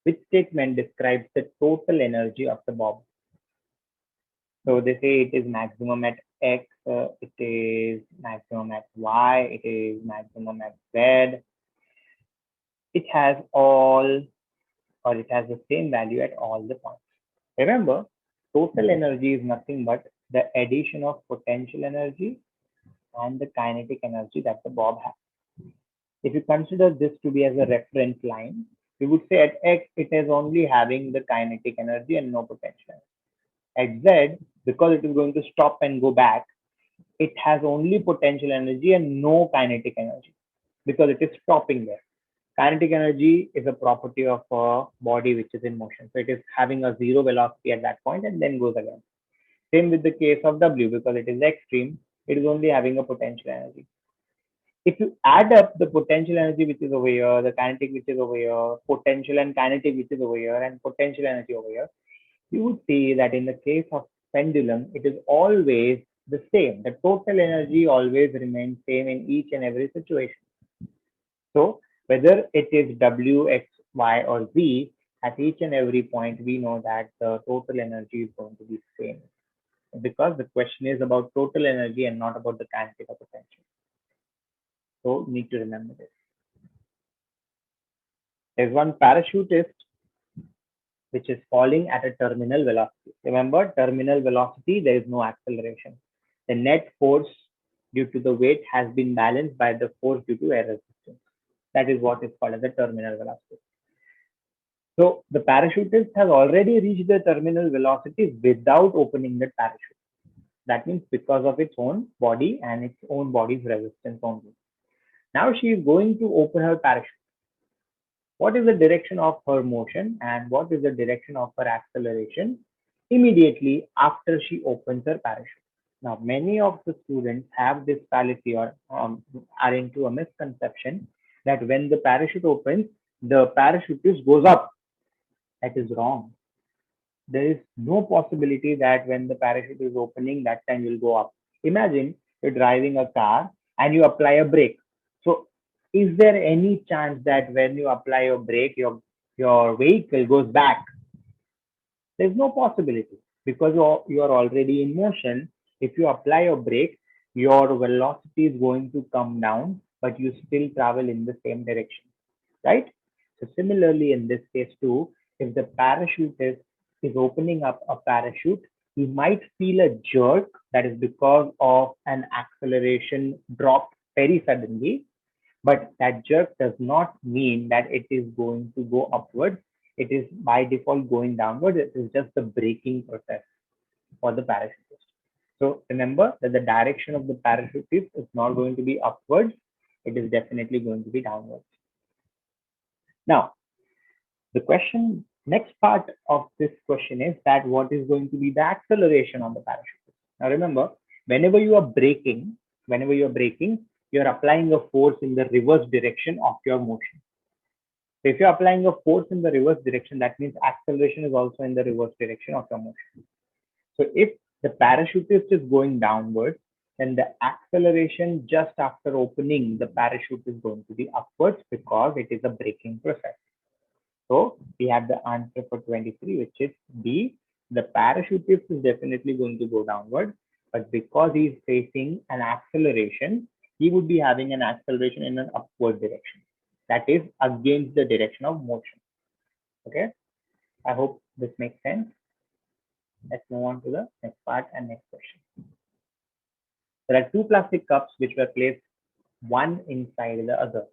Which statement describes the total energy of the bob? So they say it is maximum at X, it is maximum at Y, it is maximum at Z. It has all, or it has the same value at all the points. Remember, total energy is nothing but the addition of potential energy and the kinetic energy that the bob has. If you consider this to be as a reference line, we would say at X, it is only having the kinetic energy and no potential. At Z, because it is going to stop and go back, it has only potential energy and no kinetic energy because it is stopping there. Kinetic energy is a property of a body which is in motion. So it is having a zero velocity at that point and then goes again. Same with the case of W, because it is extreme, it is only having a potential energy. If you add up the potential energy which is over here, the kinetic which is over here, potential and kinetic which is over here, and potential energy over here, you would see that in the case of pendulum, it is always the same. The total energy always remains same in each and every situation. So whether it is W, X, Y, or Z, at each and every point, we know that the total energy is going to be same because the question is about total energy and not about the kinetic or potential. So you need to remember this. There's one parachutist which is falling at a terminal velocity. Remember, terminal velocity, there is no acceleration. The net force due to the weight has been balanced by the force due to air resistance. That is what is called as the terminal velocity. So the parachutist has already reached the terminal velocity without opening the parachute. That means because of its own body and its own body's resistance only. Now she is going to open her parachute. What is the direction of her motion and what is the direction of her acceleration immediately after she opens her parachute? Now, many of the students have this fallacy or are into a misconception that when the parachute opens, the parachutist goes up. That is wrong. There is no possibility that when the parachute is opening, that time will go up. Imagine you're driving a car and you apply a brake. So is there any chance that when you apply your brake, your vehicle goes back? There's no possibility because you're already in motion. If you apply a brake, your velocity is going to come down, but you still travel in the same direction, right? So similarly, in this case too, if the parachutist is opening up a parachute, he might feel a jerk that is because of an acceleration drop very suddenly, but that jerk does not mean that it is going to go upwards. It is by default going downwards. It is just the braking process for the parachutist. So remember that the direction of the parachutist is not going to be upwards. It is definitely going to be downwards. Now, the question, next part of this question is that what is going to be the acceleration on the parachute? Now remember, whenever you're braking, you're applying a force in the reverse direction of your motion. So if you're applying a force in the reverse direction, that means acceleration is also in the reverse direction of your motion. So if the parachutist is going downwards, then the acceleration just after opening the parachute is going to be upwards because it is a braking process. So we have the answer for 23, which is B. The parachutist is definitely going to go downward, but because he is facing an acceleration, he would be having an acceleration in an upward direction. That is against the direction of motion. Okay. I hope this makes sense. Let's move on to the next part and next question. There are two plastic cups which were placed one inside the other.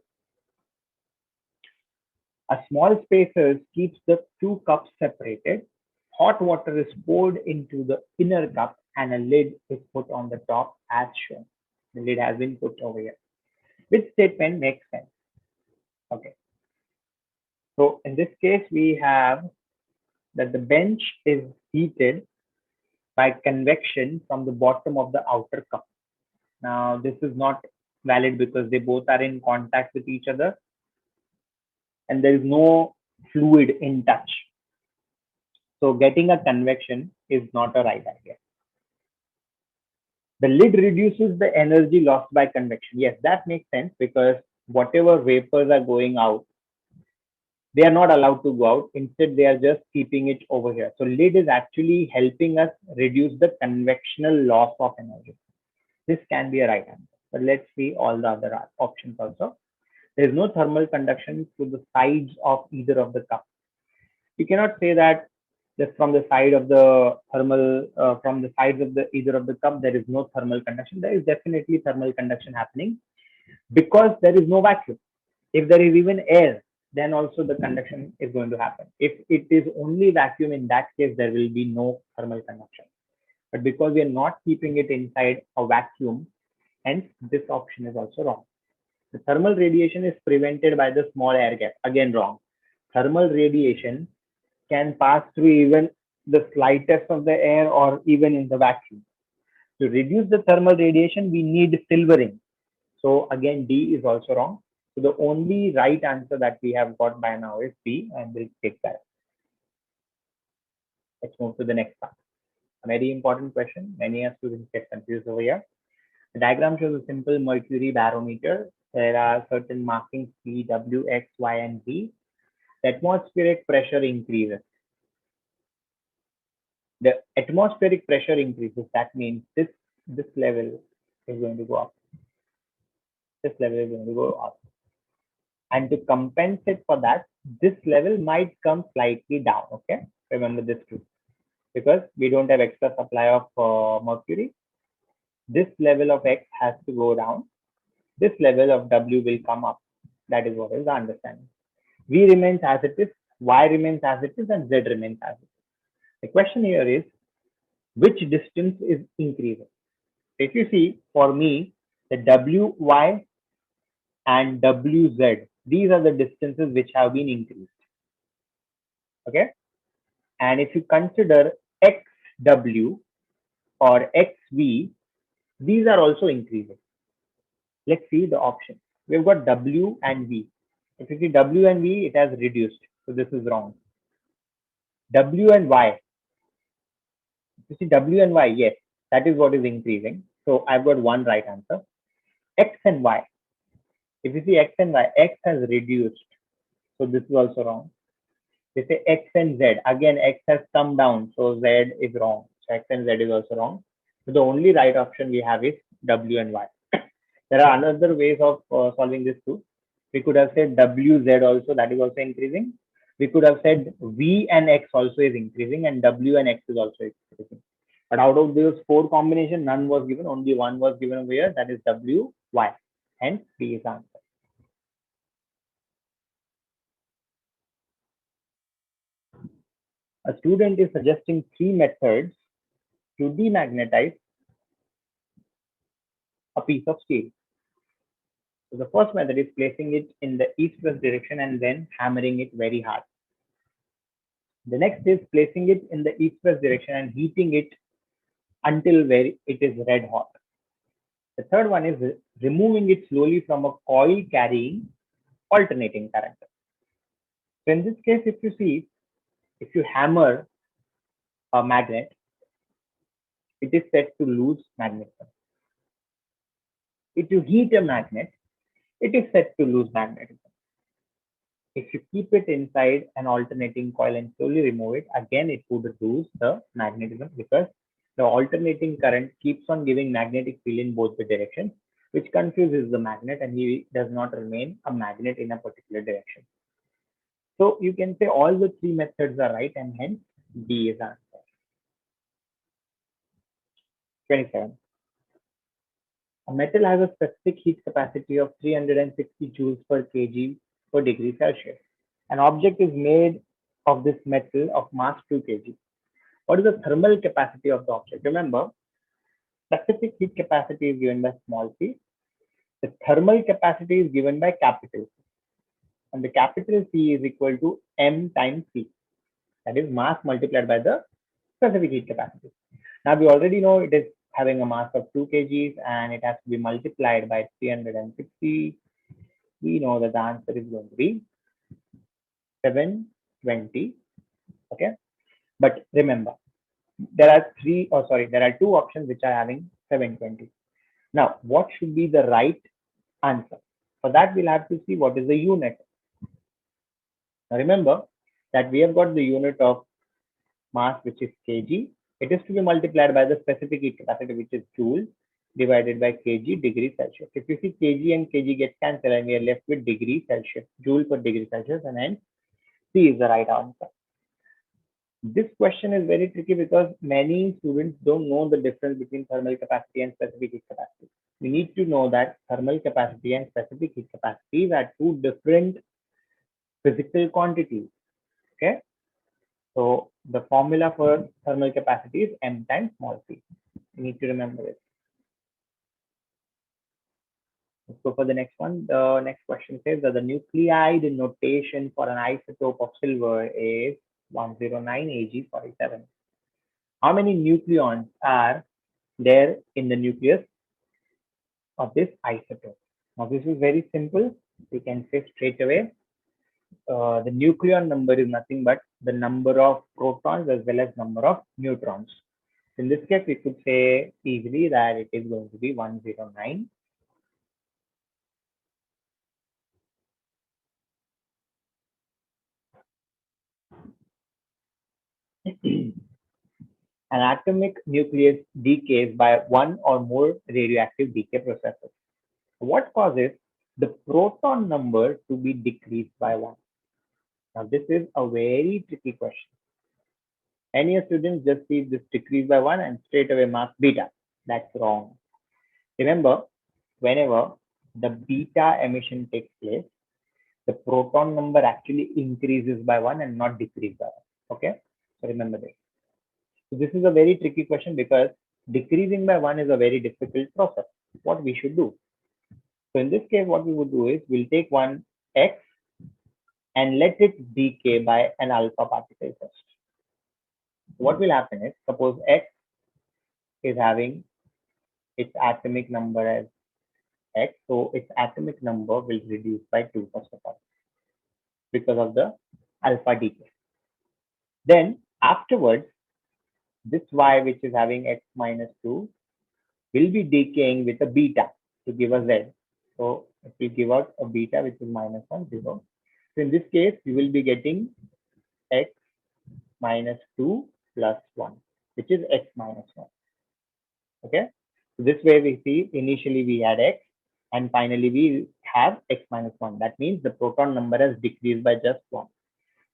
A small spacer keeps the two cups separated. Hot water is poured into the inner cup and a lid is put on the top as shown. The lid has been put over here. Which statement makes sense? Okay. So in this case, we have that the bench is heated by convection from the bottom of the outer cup. Now, this is not valid because they both are in contact with each other and there is no fluid in touch. So getting a convection is not a right idea. The lid reduces the energy lost by convection. Yes, that makes sense because whatever vapors are going out, they are not allowed to go out. Instead, they are just keeping it over here. So lid is actually helping us reduce the convectional loss of energy. This can be a right answer. But let's see all the other options also. There is no thermal conduction to the sides of either of the cups. You cannot say that just from the side of the thermal, from the sides of the either of the cup, there is no thermal conduction. There is definitely thermal conduction happening because there is no vacuum. If there is even air, then also the conduction is going to happen. If it is only vacuum, in that case, there will be no thermal conduction. But because we are not keeping it inside a vacuum, hence this option is also wrong. The thermal radiation is prevented by the small air gap. Again, wrong. Thermal radiation can pass through even the slightest of the air or even in the vacuum. To reduce the thermal radiation, we need silvering. So again, D is also wrong. So the only right answer that we have got by now is B, and we'll take that. Let's move to the next part. A very important question. Many students get confused over here. The diagram shows a simple mercury barometer. There are certain markings P, W, X, Y, and Z. The atmospheric pressure increases. The atmospheric pressure increases. That means this level is going to go up. This level is going to go up. And to compensate for that, this level might come slightly down. Okay, remember this too, because we don't have extra supply of mercury. This level of X has to go down. This level of W will come up. That is what is the understanding. V remains as it is, Y remains as it is, and Z remains as it is. The question here is, which distance is increasing? If you see, for me, the WY and WZ, these are the distances which have been increased. Okay. And if you consider XW or XV, these are also increasing. Let's see the options. We've got W and V. If you see W and V, it has reduced. So this is wrong. W and Y. You see W and Y, yes, that is what is increasing. So I've got one right answer. X and Y. If you see X and Y, X has reduced. So this is also wrong. They say X and Z. Again, X has come down. So Z is wrong. So X and Z is also wrong. So the only right option we have is W and Y. There are other ways of solving this too. We could have said WZ also, that is also increasing. We could have said V and X also is increasing and W and X is also increasing. But out of those four combinations, none was given, only one was given over here, that is W, Y. Hence, B is the answer. A student is suggesting three methods to demagnetize a piece of steel. So the first method is placing it in the east-west direction and then hammering it very hard. The next is placing it in the east-west direction and heating it until where it is red hot. The third one is removing it slowly from a coil carrying alternating current. So in this case, if you see, if you hammer a magnet, it is said to lose magnetism. If you heat a magnet, it is said to lose magnetism. If you keep it inside an alternating coil and slowly remove it, again it would lose the magnetism because the alternating current keeps on giving magnetic field in both the directions, which confuses the magnet and he does not remain a magnet in a particular direction. So you can say all the three methods are right and hence D is answer. 27. A metal has a specific heat capacity of 360 joules per kg per degree Celsius. An object is made of this metal of mass 2 kg. What is the thermal capacity of the object? Remember, specific heat capacity is given by small c. The thermal capacity is given by capital C. And the capital C is equal to m times c. That is mass multiplied by the specific heat capacity. Now we already know it is having a mass of 2 kgs and it has to be multiplied by 360. We know that the answer is going to be 720. Okay. But remember, there are two options which are having 720. Now, what should be the right answer? For that, we'll have to see what is the unit. Now, remember that we have got the unit of mass, which is kg. It is to be multiplied by the specific heat capacity, which is joule, divided by kg degree Celsius. If you see kg and kg get cancelled and we are left with degree Celsius, joule per degree Celsius, and hence C is the right answer. This question is very tricky because many students don't know the difference between thermal capacity and specific heat capacity. We need to know that thermal capacity and specific heat capacity are two different physical quantities. Okay. So the formula for thermal capacity is m times small c. You need to remember it. Let's go for the next one. The next question says that the nuclide notation for an isotope of silver is 109 Ag47. How many nucleons are there in the nucleus of this isotope? Now this is very simple. We can say straight away. The nucleon number is nothing but the number of protons as well as number of neutrons. In this case, we could say easily that it is going to be 109. An atomic nucleus decays by one or more radioactive decay processes. What causes the proton number to be decreased by one? Now, this is a very tricky question. Any students just see this decrease by one and straight away mark beta. That's wrong. Remember, whenever the beta emission takes place, the proton number actually increases by one and not decrease by one. Okay, so remember this. So this is a very tricky question because decreasing by one is a very difficult process. What we should do? So in this case, what we would do is we'll take one x and let it decay by an alpha particle first. What will happen is, suppose x is having its atomic number as x, so its atomic number will reduce by 2 first of all because of the alpha decay. Then afterwards, this y which is having x minus 2 will be decaying with a beta to give a z. So if we give out a beta which is minus 1, 0. So in this case, you will be getting x minus 2 plus 1, which is x minus 1. Okay. So this way we see initially we had x and finally we have x minus 1. That means the proton number has decreased by just 1.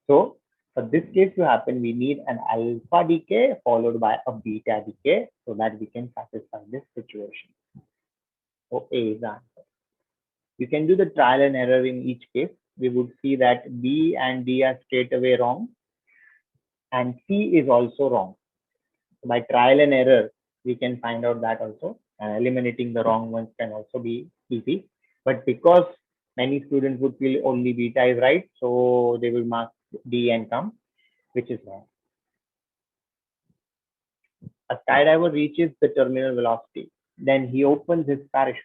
So for this case to happen, we need an alpha decay followed by a beta decay so that we can satisfy this situation. So A is the answer. You can do the trial and error in each case. We would see that B and D are straight away wrong and C is also wrong. So by trial and error, we can find out that also, and eliminating the wrong ones can also be easy. But because many students would feel only beta is right, so they will mark D and come, which is wrong. A skydiver reaches the terminal velocity. Then he opens his parachute.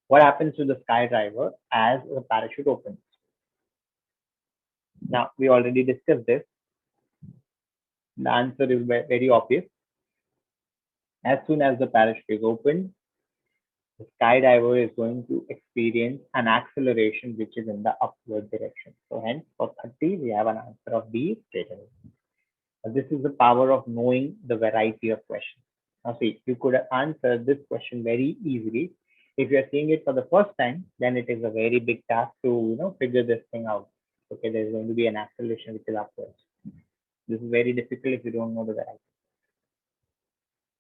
What happens to the skydiver as the parachute opens? Now, we already discussed this. The answer is very obvious. As soon as the parachute is opened, The skydiver is going to experience an acceleration which is in the upward direction. So hence for 30, we have an answer of B straight away. This is the power of knowing the variety of questions. Now see, you could answer this question very easily. If you're seeing it for the first time, then it is a very big task to figure this thing out. Okay, there's going to be an acceleration which is upwards. This is very difficult if you don't know the variety.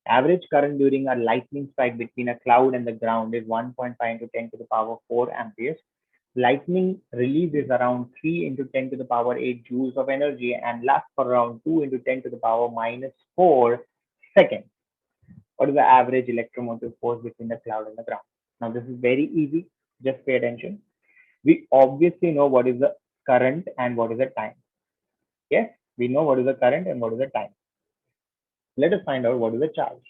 Average current during a lightning strike between a cloud and the ground is 1.5 into 10 to the power 4 amperes. Lightning releases around 3 into 10 to the power 8 joules of energy and lasts for around 2 into 10 to the power minus 4 seconds. What is the average electromotive force between the cloud and the ground? Now, this is very easy. Just pay attention. We obviously know what is the current and what is the time. Yes, we know what is the current and what is the time. Let us find out what is the charge.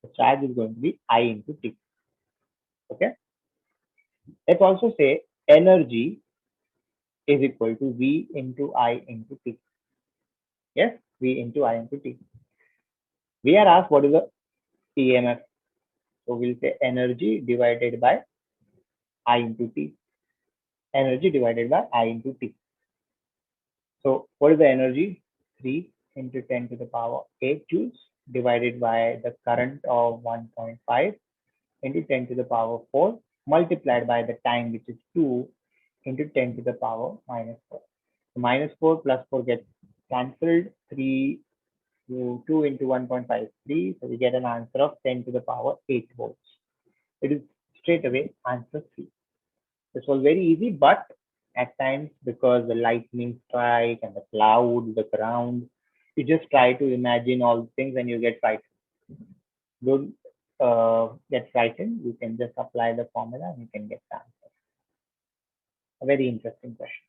The charge is going to be I into T. Okay. Let's also say energy is equal to V into I into T. Yes, V into I into T. We are asked what is the EMF. So we'll say energy divided by I into T. Energy divided by I into T. So what is the energy? 3 into 10 to the power 8 joules divided by the current of 1.5 into 10 to the power 4 multiplied by the time, which is 2 into 10 to the power minus 4. So minus 4 plus 4 gets cancelled. 3 to 2 into 1.5 is 3. So we get an answer of 10 to the power 8 volts. It is straight away answer 3. This was very easy, but at times because the lightning strike and the cloud, the ground, you just try to imagine all things and you get frightened. Don't get frightened. You can just apply the formula and you can get the answer. A very interesting question.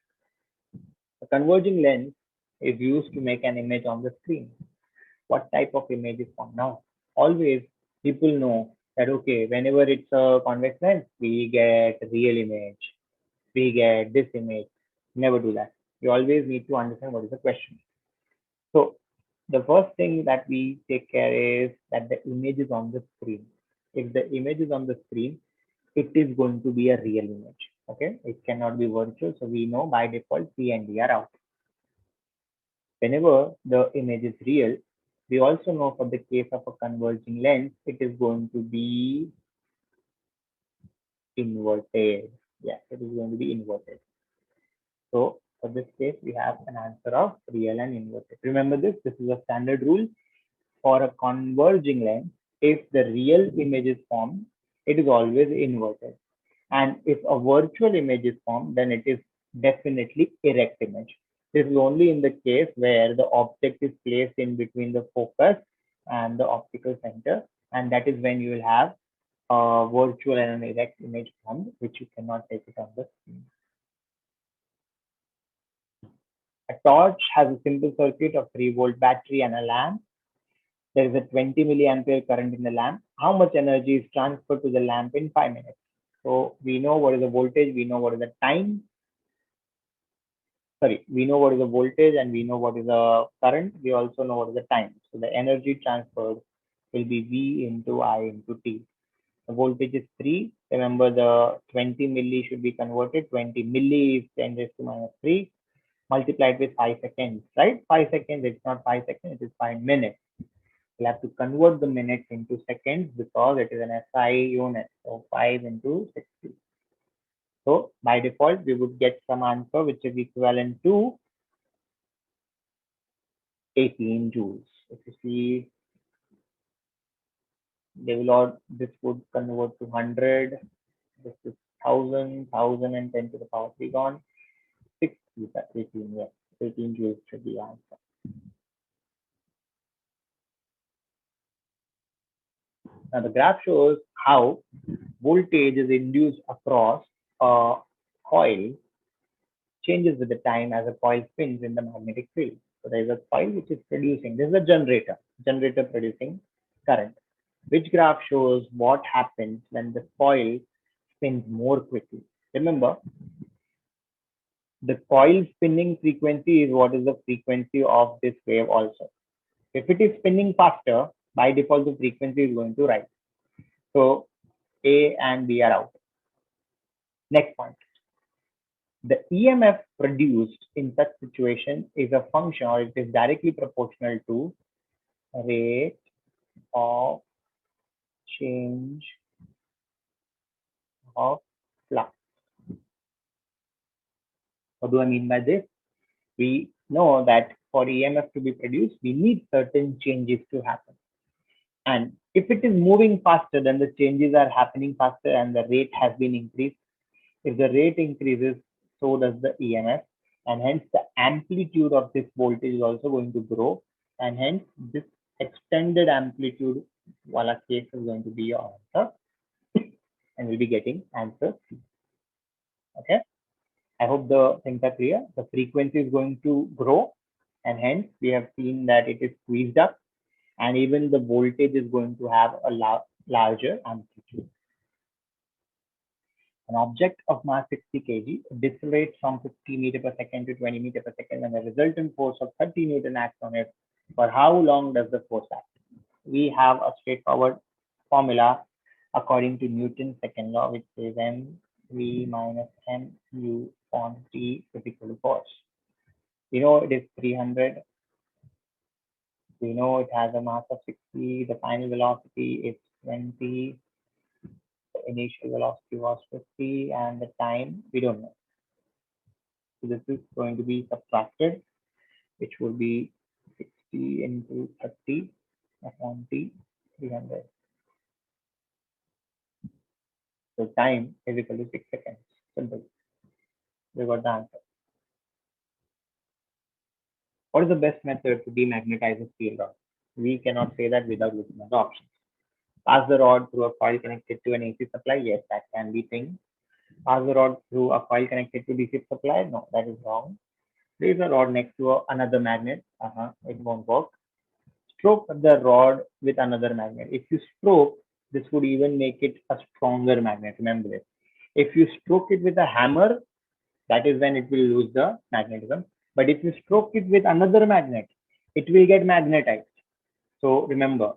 A converging lens is used to make an image on the screen. What type of image is formed? Now, always people know that okay, whenever it's a convex lens, we get real image, we get this image. Never do that. You always need to understand what is the question. So the first thing that we take care is that the image is on the screen. If the image is on the screen, it is going to be a real image. Okay, it cannot be virtual. So we know by default C and D are out. Whenever the image is real, we also know for the case of a converging lens, it is going to be inverted. Yeah, it is going to be inverted. So for this case, we have an answer of real and inverted. Remember this, this is a standard rule for a converging lens. If the real image is formed, it is always inverted. And if a virtual image is formed, then it is definitely erect image. This is only in the case where the object is placed in between the focus and the optical center. And that is when you will have a virtual and an erect image formed, which you cannot take it on the screen. A torch has a simple circuit of 3-volt battery and a lamp. There is a 20 milliampere current in the lamp. How much energy is transferred to the lamp in 5 minutes? So we know what is the voltage, we know what is the time. Sorry, we know what is the voltage and we know what is the current. We also know what is the time. So the energy transferred will be V into I into T. The voltage is 3. Remember the 20 milli should be converted. 20 milli is 10 raised to minus 3 multiplied with 5 seconds, right? 5 seconds, it's not 5 seconds, it is 5 minutes. We'll have to convert the minutes into seconds because it is an SI unit. So 5 into 60. So by default, we would get some answer which is equivalent to 18 joules. If you see, they will all, this would convert to 100. This is 1000, 1010 to the power 3 gone. 6 is 18, yes. 18 joules should be the answer. Now the graph shows how voltage is induced across a coil changes with the time as a coil spins in the magnetic field. So there is a coil which is producing, this is a generator producing current. Which graph shows what happens when the coil spins more quickly? Remember, the coil spinning frequency is what is the frequency of this wave also. If it is spinning faster, by default, the frequency is going to rise. So A and B are out. Next point. The EMF produced in such situation is a function or it is directly proportional to rate of change of flux. What do I mean by this? We know that for EMF to be produced, we need certain changes to happen. And if it is moving faster, then the changes are happening faster and the rate has been increased. If the rate increases, so does the EMF. And hence the amplitude of this voltage is also going to grow. And hence this extended amplitude wala case is going to be your answer. And we'll be getting answer C. Okay. I hope the things are clear. The frequency is going to grow. And hence we have seen that it is squeezed up. And even the voltage is going to have a larger amplitude. An object of mass 60 kg decelerates from 50 meter per second to 20 meter per second and the resultant force of 30 Newton acts on it. For how long does the force act? We have a straightforward formula according to Newton's second law, which is mv minus mu upon t is equal to force. We know it is 300. We know it has a mass of 60. The final velocity is 20. The initial velocity was 50 and the time we don't know. So this is going to be subtracted, which will be 60 into 30 upon t 300. So time is equal to 6 seconds. Simple. We got the answer. What is the best method to demagnetize a steel rod? We cannot say that without looking at the options. Pass the rod through a coil connected to an AC supply. Yes, that can be thing. Pass the rod through a coil connected to DC supply. No, that is wrong. Place a rod next to another magnet. It won't work. Stroke the rod with another magnet. If you stroke, this would even make it a stronger magnet. Remember this. If you stroke it with a hammer, that is when it will lose the magnetism. But if you stroke it with another magnet, it will get magnetized. So remember,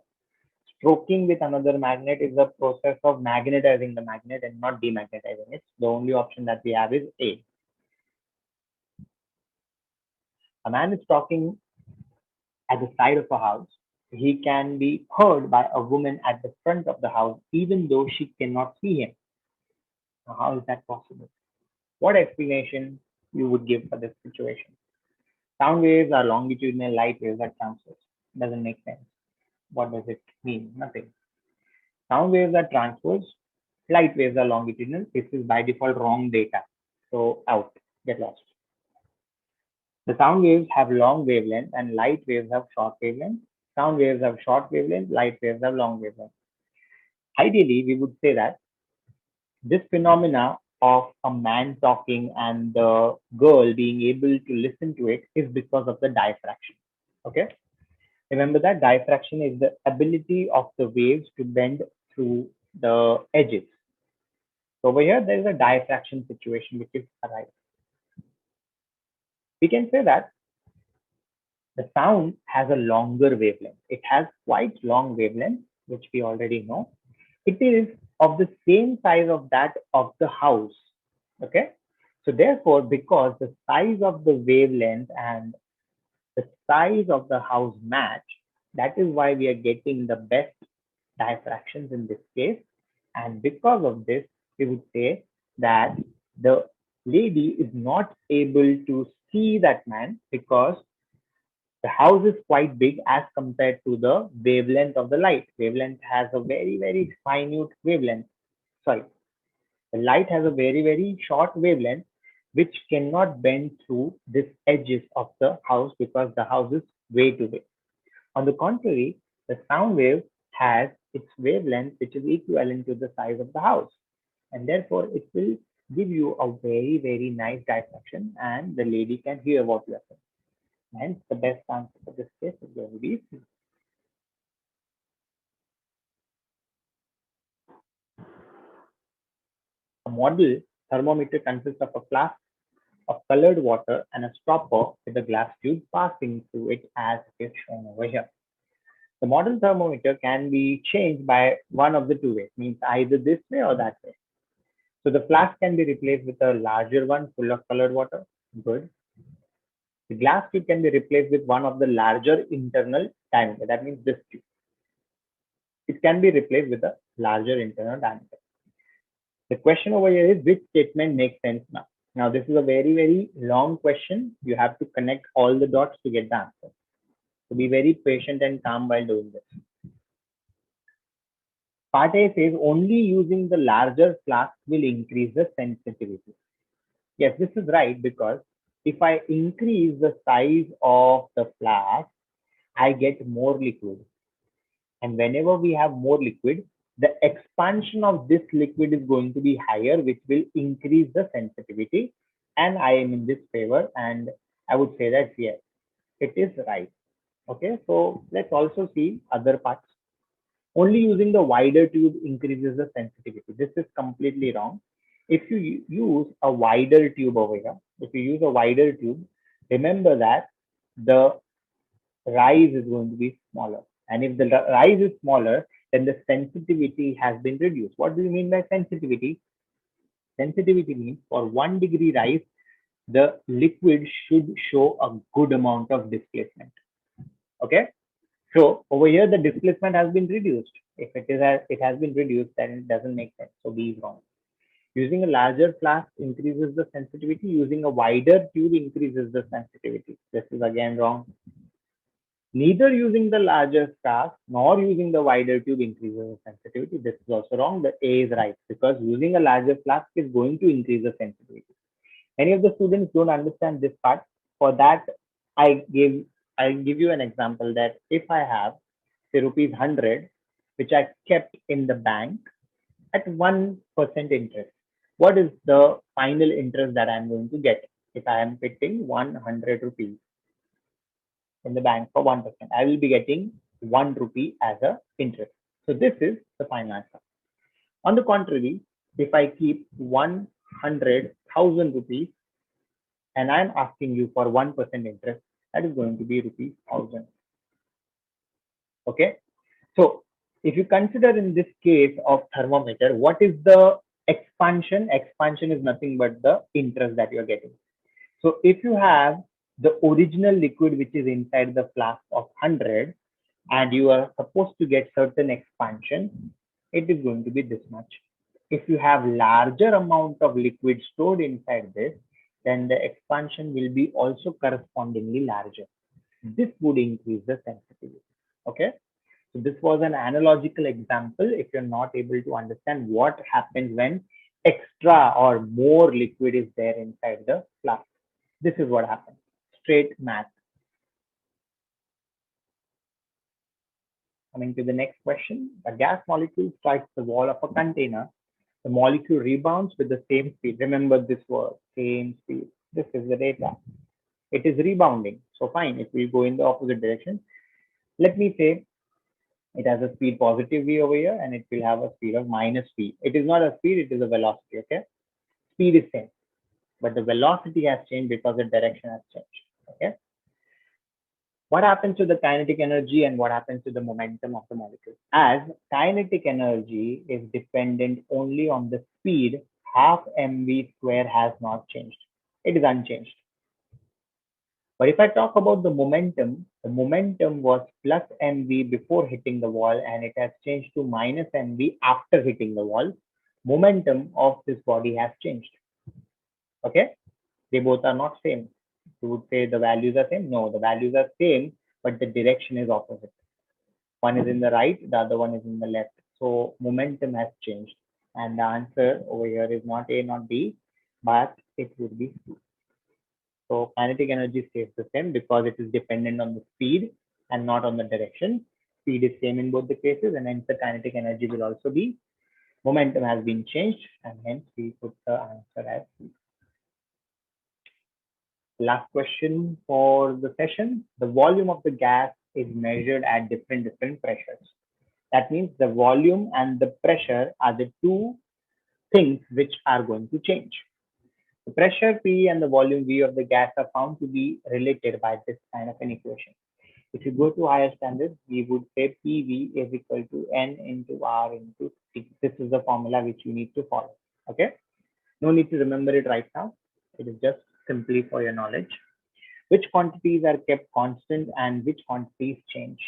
stroking with another magnet is the process of magnetizing the magnet and not demagnetizing it. The only option that we have is A. A man is talking at the side of a house. He can be heard by a woman at the front of the house, even though she cannot see him. Now, how is that possible? What explanation you would give for this situation? Sound waves are longitudinal, light waves are transverse. Doesn't make sense. What does it mean? Nothing. Sound waves are transverse, light waves are longitudinal. This is by default wrong data. So out, get lost. The sound waves have long wavelength and light waves have short wavelength. Sound waves have short wavelength, light waves have long wavelength. Ideally, we would say that this phenomena of a man talking and the girl being able to listen to it is because of the diffraction. Okay. Remember that diffraction is the ability of the waves to bend through the edges. So over here, there is a diffraction situation which is arise. We can say that the sound has a longer wavelength. It has quite long wavelength, which we already know. It is of the same size of that of the house. Okay. So therefore, because the size of the wavelength and the size of the house match, that is why we are getting the best diffractions in this case. And because of this, we would say that the lady is not able to see that man because the house is quite big as compared to the wavelength of the light. Wavelength has a very, very minute wavelength. Sorry, the light has a very, very short wavelength, which cannot bend through this edges of the house because the house is way too big. On the contrary, the sound wave has its wavelength, which is equivalent to the size of the house. And therefore, it will give you a very, very nice diffraction and the lady can hear what you are saying. Hence, the best answer for this case is going to be C. A model thermometer consists of a flask of colored water and a stopper with a glass tube passing through it as is shown over here. The modern thermometer can be changed by one of the two ways, means either this way or that way. So the flask can be replaced with a larger one full of colored water. Good. The glass tube can be replaced with one of the larger internal diameter. That means this tube. It can be replaced with a larger internal diameter. The question over here is which statement makes sense now? Now, this is a very, very long question. You have to connect all the dots to get the answer. So be very patient and calm while doing this. Part A says only using the larger flask will increase the sensitivity. Yes, this is right because if I increase the size of the flask, I get more liquid. And whenever we have more liquid, the expansion of this liquid is going to be higher, which will increase the sensitivity. And I am in this favor, and I would say that yes, it is right. Okay, so let's also see other parts. Only using the wider tube increases the sensitivity. This is completely wrong. If you use a wider tube over here, if you use a wider tube, remember that the rise is going to be smaller. And if the rise is smaller, then the sensitivity has been reduced. What do you mean by sensitivity? Sensitivity means for 1 degree rise, the liquid should show a good amount of displacement. Okay. So over here, the displacement has been reduced. If it has been reduced, then it doesn't make sense. So B is wrong. Using a larger flask increases the sensitivity. Using a wider tube increases the sensitivity. This is again wrong. Neither using the larger flask nor using the wider tube increases the sensitivity. This is also wrong. The A is right because using a larger flask is going to increase the sensitivity. Many of the students don't understand this part. For that, I'll give you an example that if I have say rupees 100, which I kept in the bank at 1% interest, what is the final interest that I'm going to get if I am putting 100 rupees in the bank for 1%? I will be getting 1 rupee as a interest. So this is the final answer. On the contrary, if I keep 100,000 rupees and I'm asking you for 1% interest, that is going to be rupees 1,000. Okay. So if you consider in this case of thermometer, what is the expansion? Expansion is nothing but the interest that you're getting. So if you have the original liquid which is inside the flask of 100 and you are supposed to get certain expansion, it is going to be this much. If you have larger amount of liquid stored inside this, then the expansion will be also correspondingly larger. This would increase the sensitivity. Okay. So this was an analogical example. If you're not able to understand what happens when extra or more liquid is there inside the flask, this is what happens. Straight math. Coming to the next question, a gas molecule strikes the wall of a container. The molecule rebounds with the same speed. Remember this word, same speed. This is the data. It is rebounding. So fine, it will go in the opposite direction. Let me say it has a speed positive v over here and it will have a speed of minus v. It is not a speed, it is a velocity. Okay. Speed is same, but the velocity has changed because the direction has changed. Okay. What happens to the kinetic energy and what happens to the momentum of the molecule? As kinetic energy is dependent only on the speed, half mv square has not changed. It is unchanged. But if I talk about the momentum was plus mv before hitting the wall and it has changed to minus mv after hitting the wall. Momentum of this body has changed. Okay, they both are not same. You would say the values are same. No, the values are same, but the direction is opposite. One is in the right, the other one is in the left. So momentum has changed. And the answer over here is not A, not B, but it would be C. So kinetic energy stays the same because it is dependent on the speed and not on the direction. Speed is same in both the cases, and hence the kinetic energy will also be. Momentum has been changed, and hence we put the answer as C. Last question for the session. The volume of the gas is measured at different pressures. That means the volume and the pressure are the two things which are going to change. The pressure P and the volume V of the gas are found to be related by this kind of an equation. If you go to higher standards, we would say PV is equal to N into R into T. This is the formula which you need to follow. Okay. No need to remember it right now. It is just simply for your knowledge. Which quantities are kept constant and which quantities change?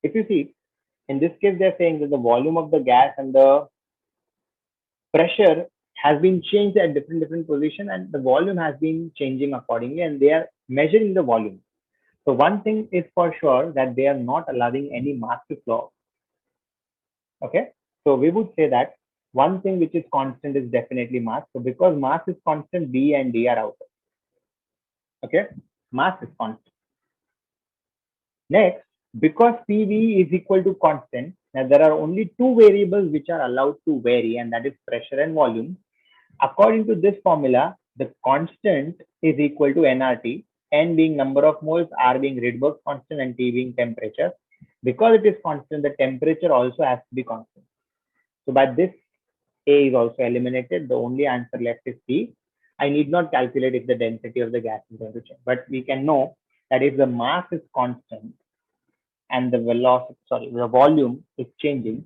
If you see, in this case, they're saying that the volume of the gas and the pressure has been changed at different position and the volume has been changing accordingly and they are measuring the volume. So one thing is for sure that they are not allowing any mass to flow. Okay. So we would say that one thing which is constant is definitely mass. So because mass is constant, B and D are out. Okay. Mass is constant. Next, because PV is equal to constant, now there are only two variables which are allowed to vary, and that is pressure and volume. According to this formula, the constant is equal to nRT, N being number of moles, R being Rydberg constant, and T being temperature. Because it is constant, the temperature also has to be constant. So by this, A is also eliminated. The only answer left is C. I need not calculate if the density of the gas is going to change, but we can know that if the mass is constant, and the velocity, sorry, the volume is changing,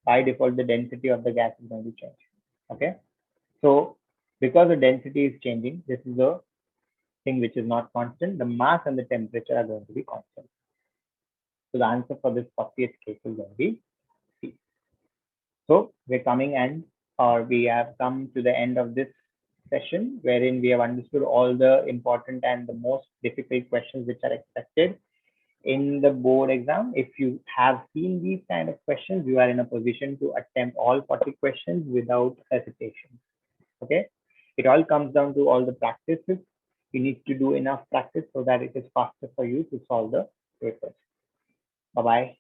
by default, the density of the gas is going to change. Okay. So because the density is changing, this is the thing which is not constant. The mass and the temperature are going to be constant. So the answer for this 40th case is going to be C. So we're coming and or we have come to the end of this session wherein we have understood all the important and the most difficult questions which are expected in the board exam. If you have seen these kind of questions, you are in a position to attempt all 40 questions without hesitation. Okay. It all comes down to all the practices. You need to do enough practice so that it is faster for you to solve the papers. Bye bye.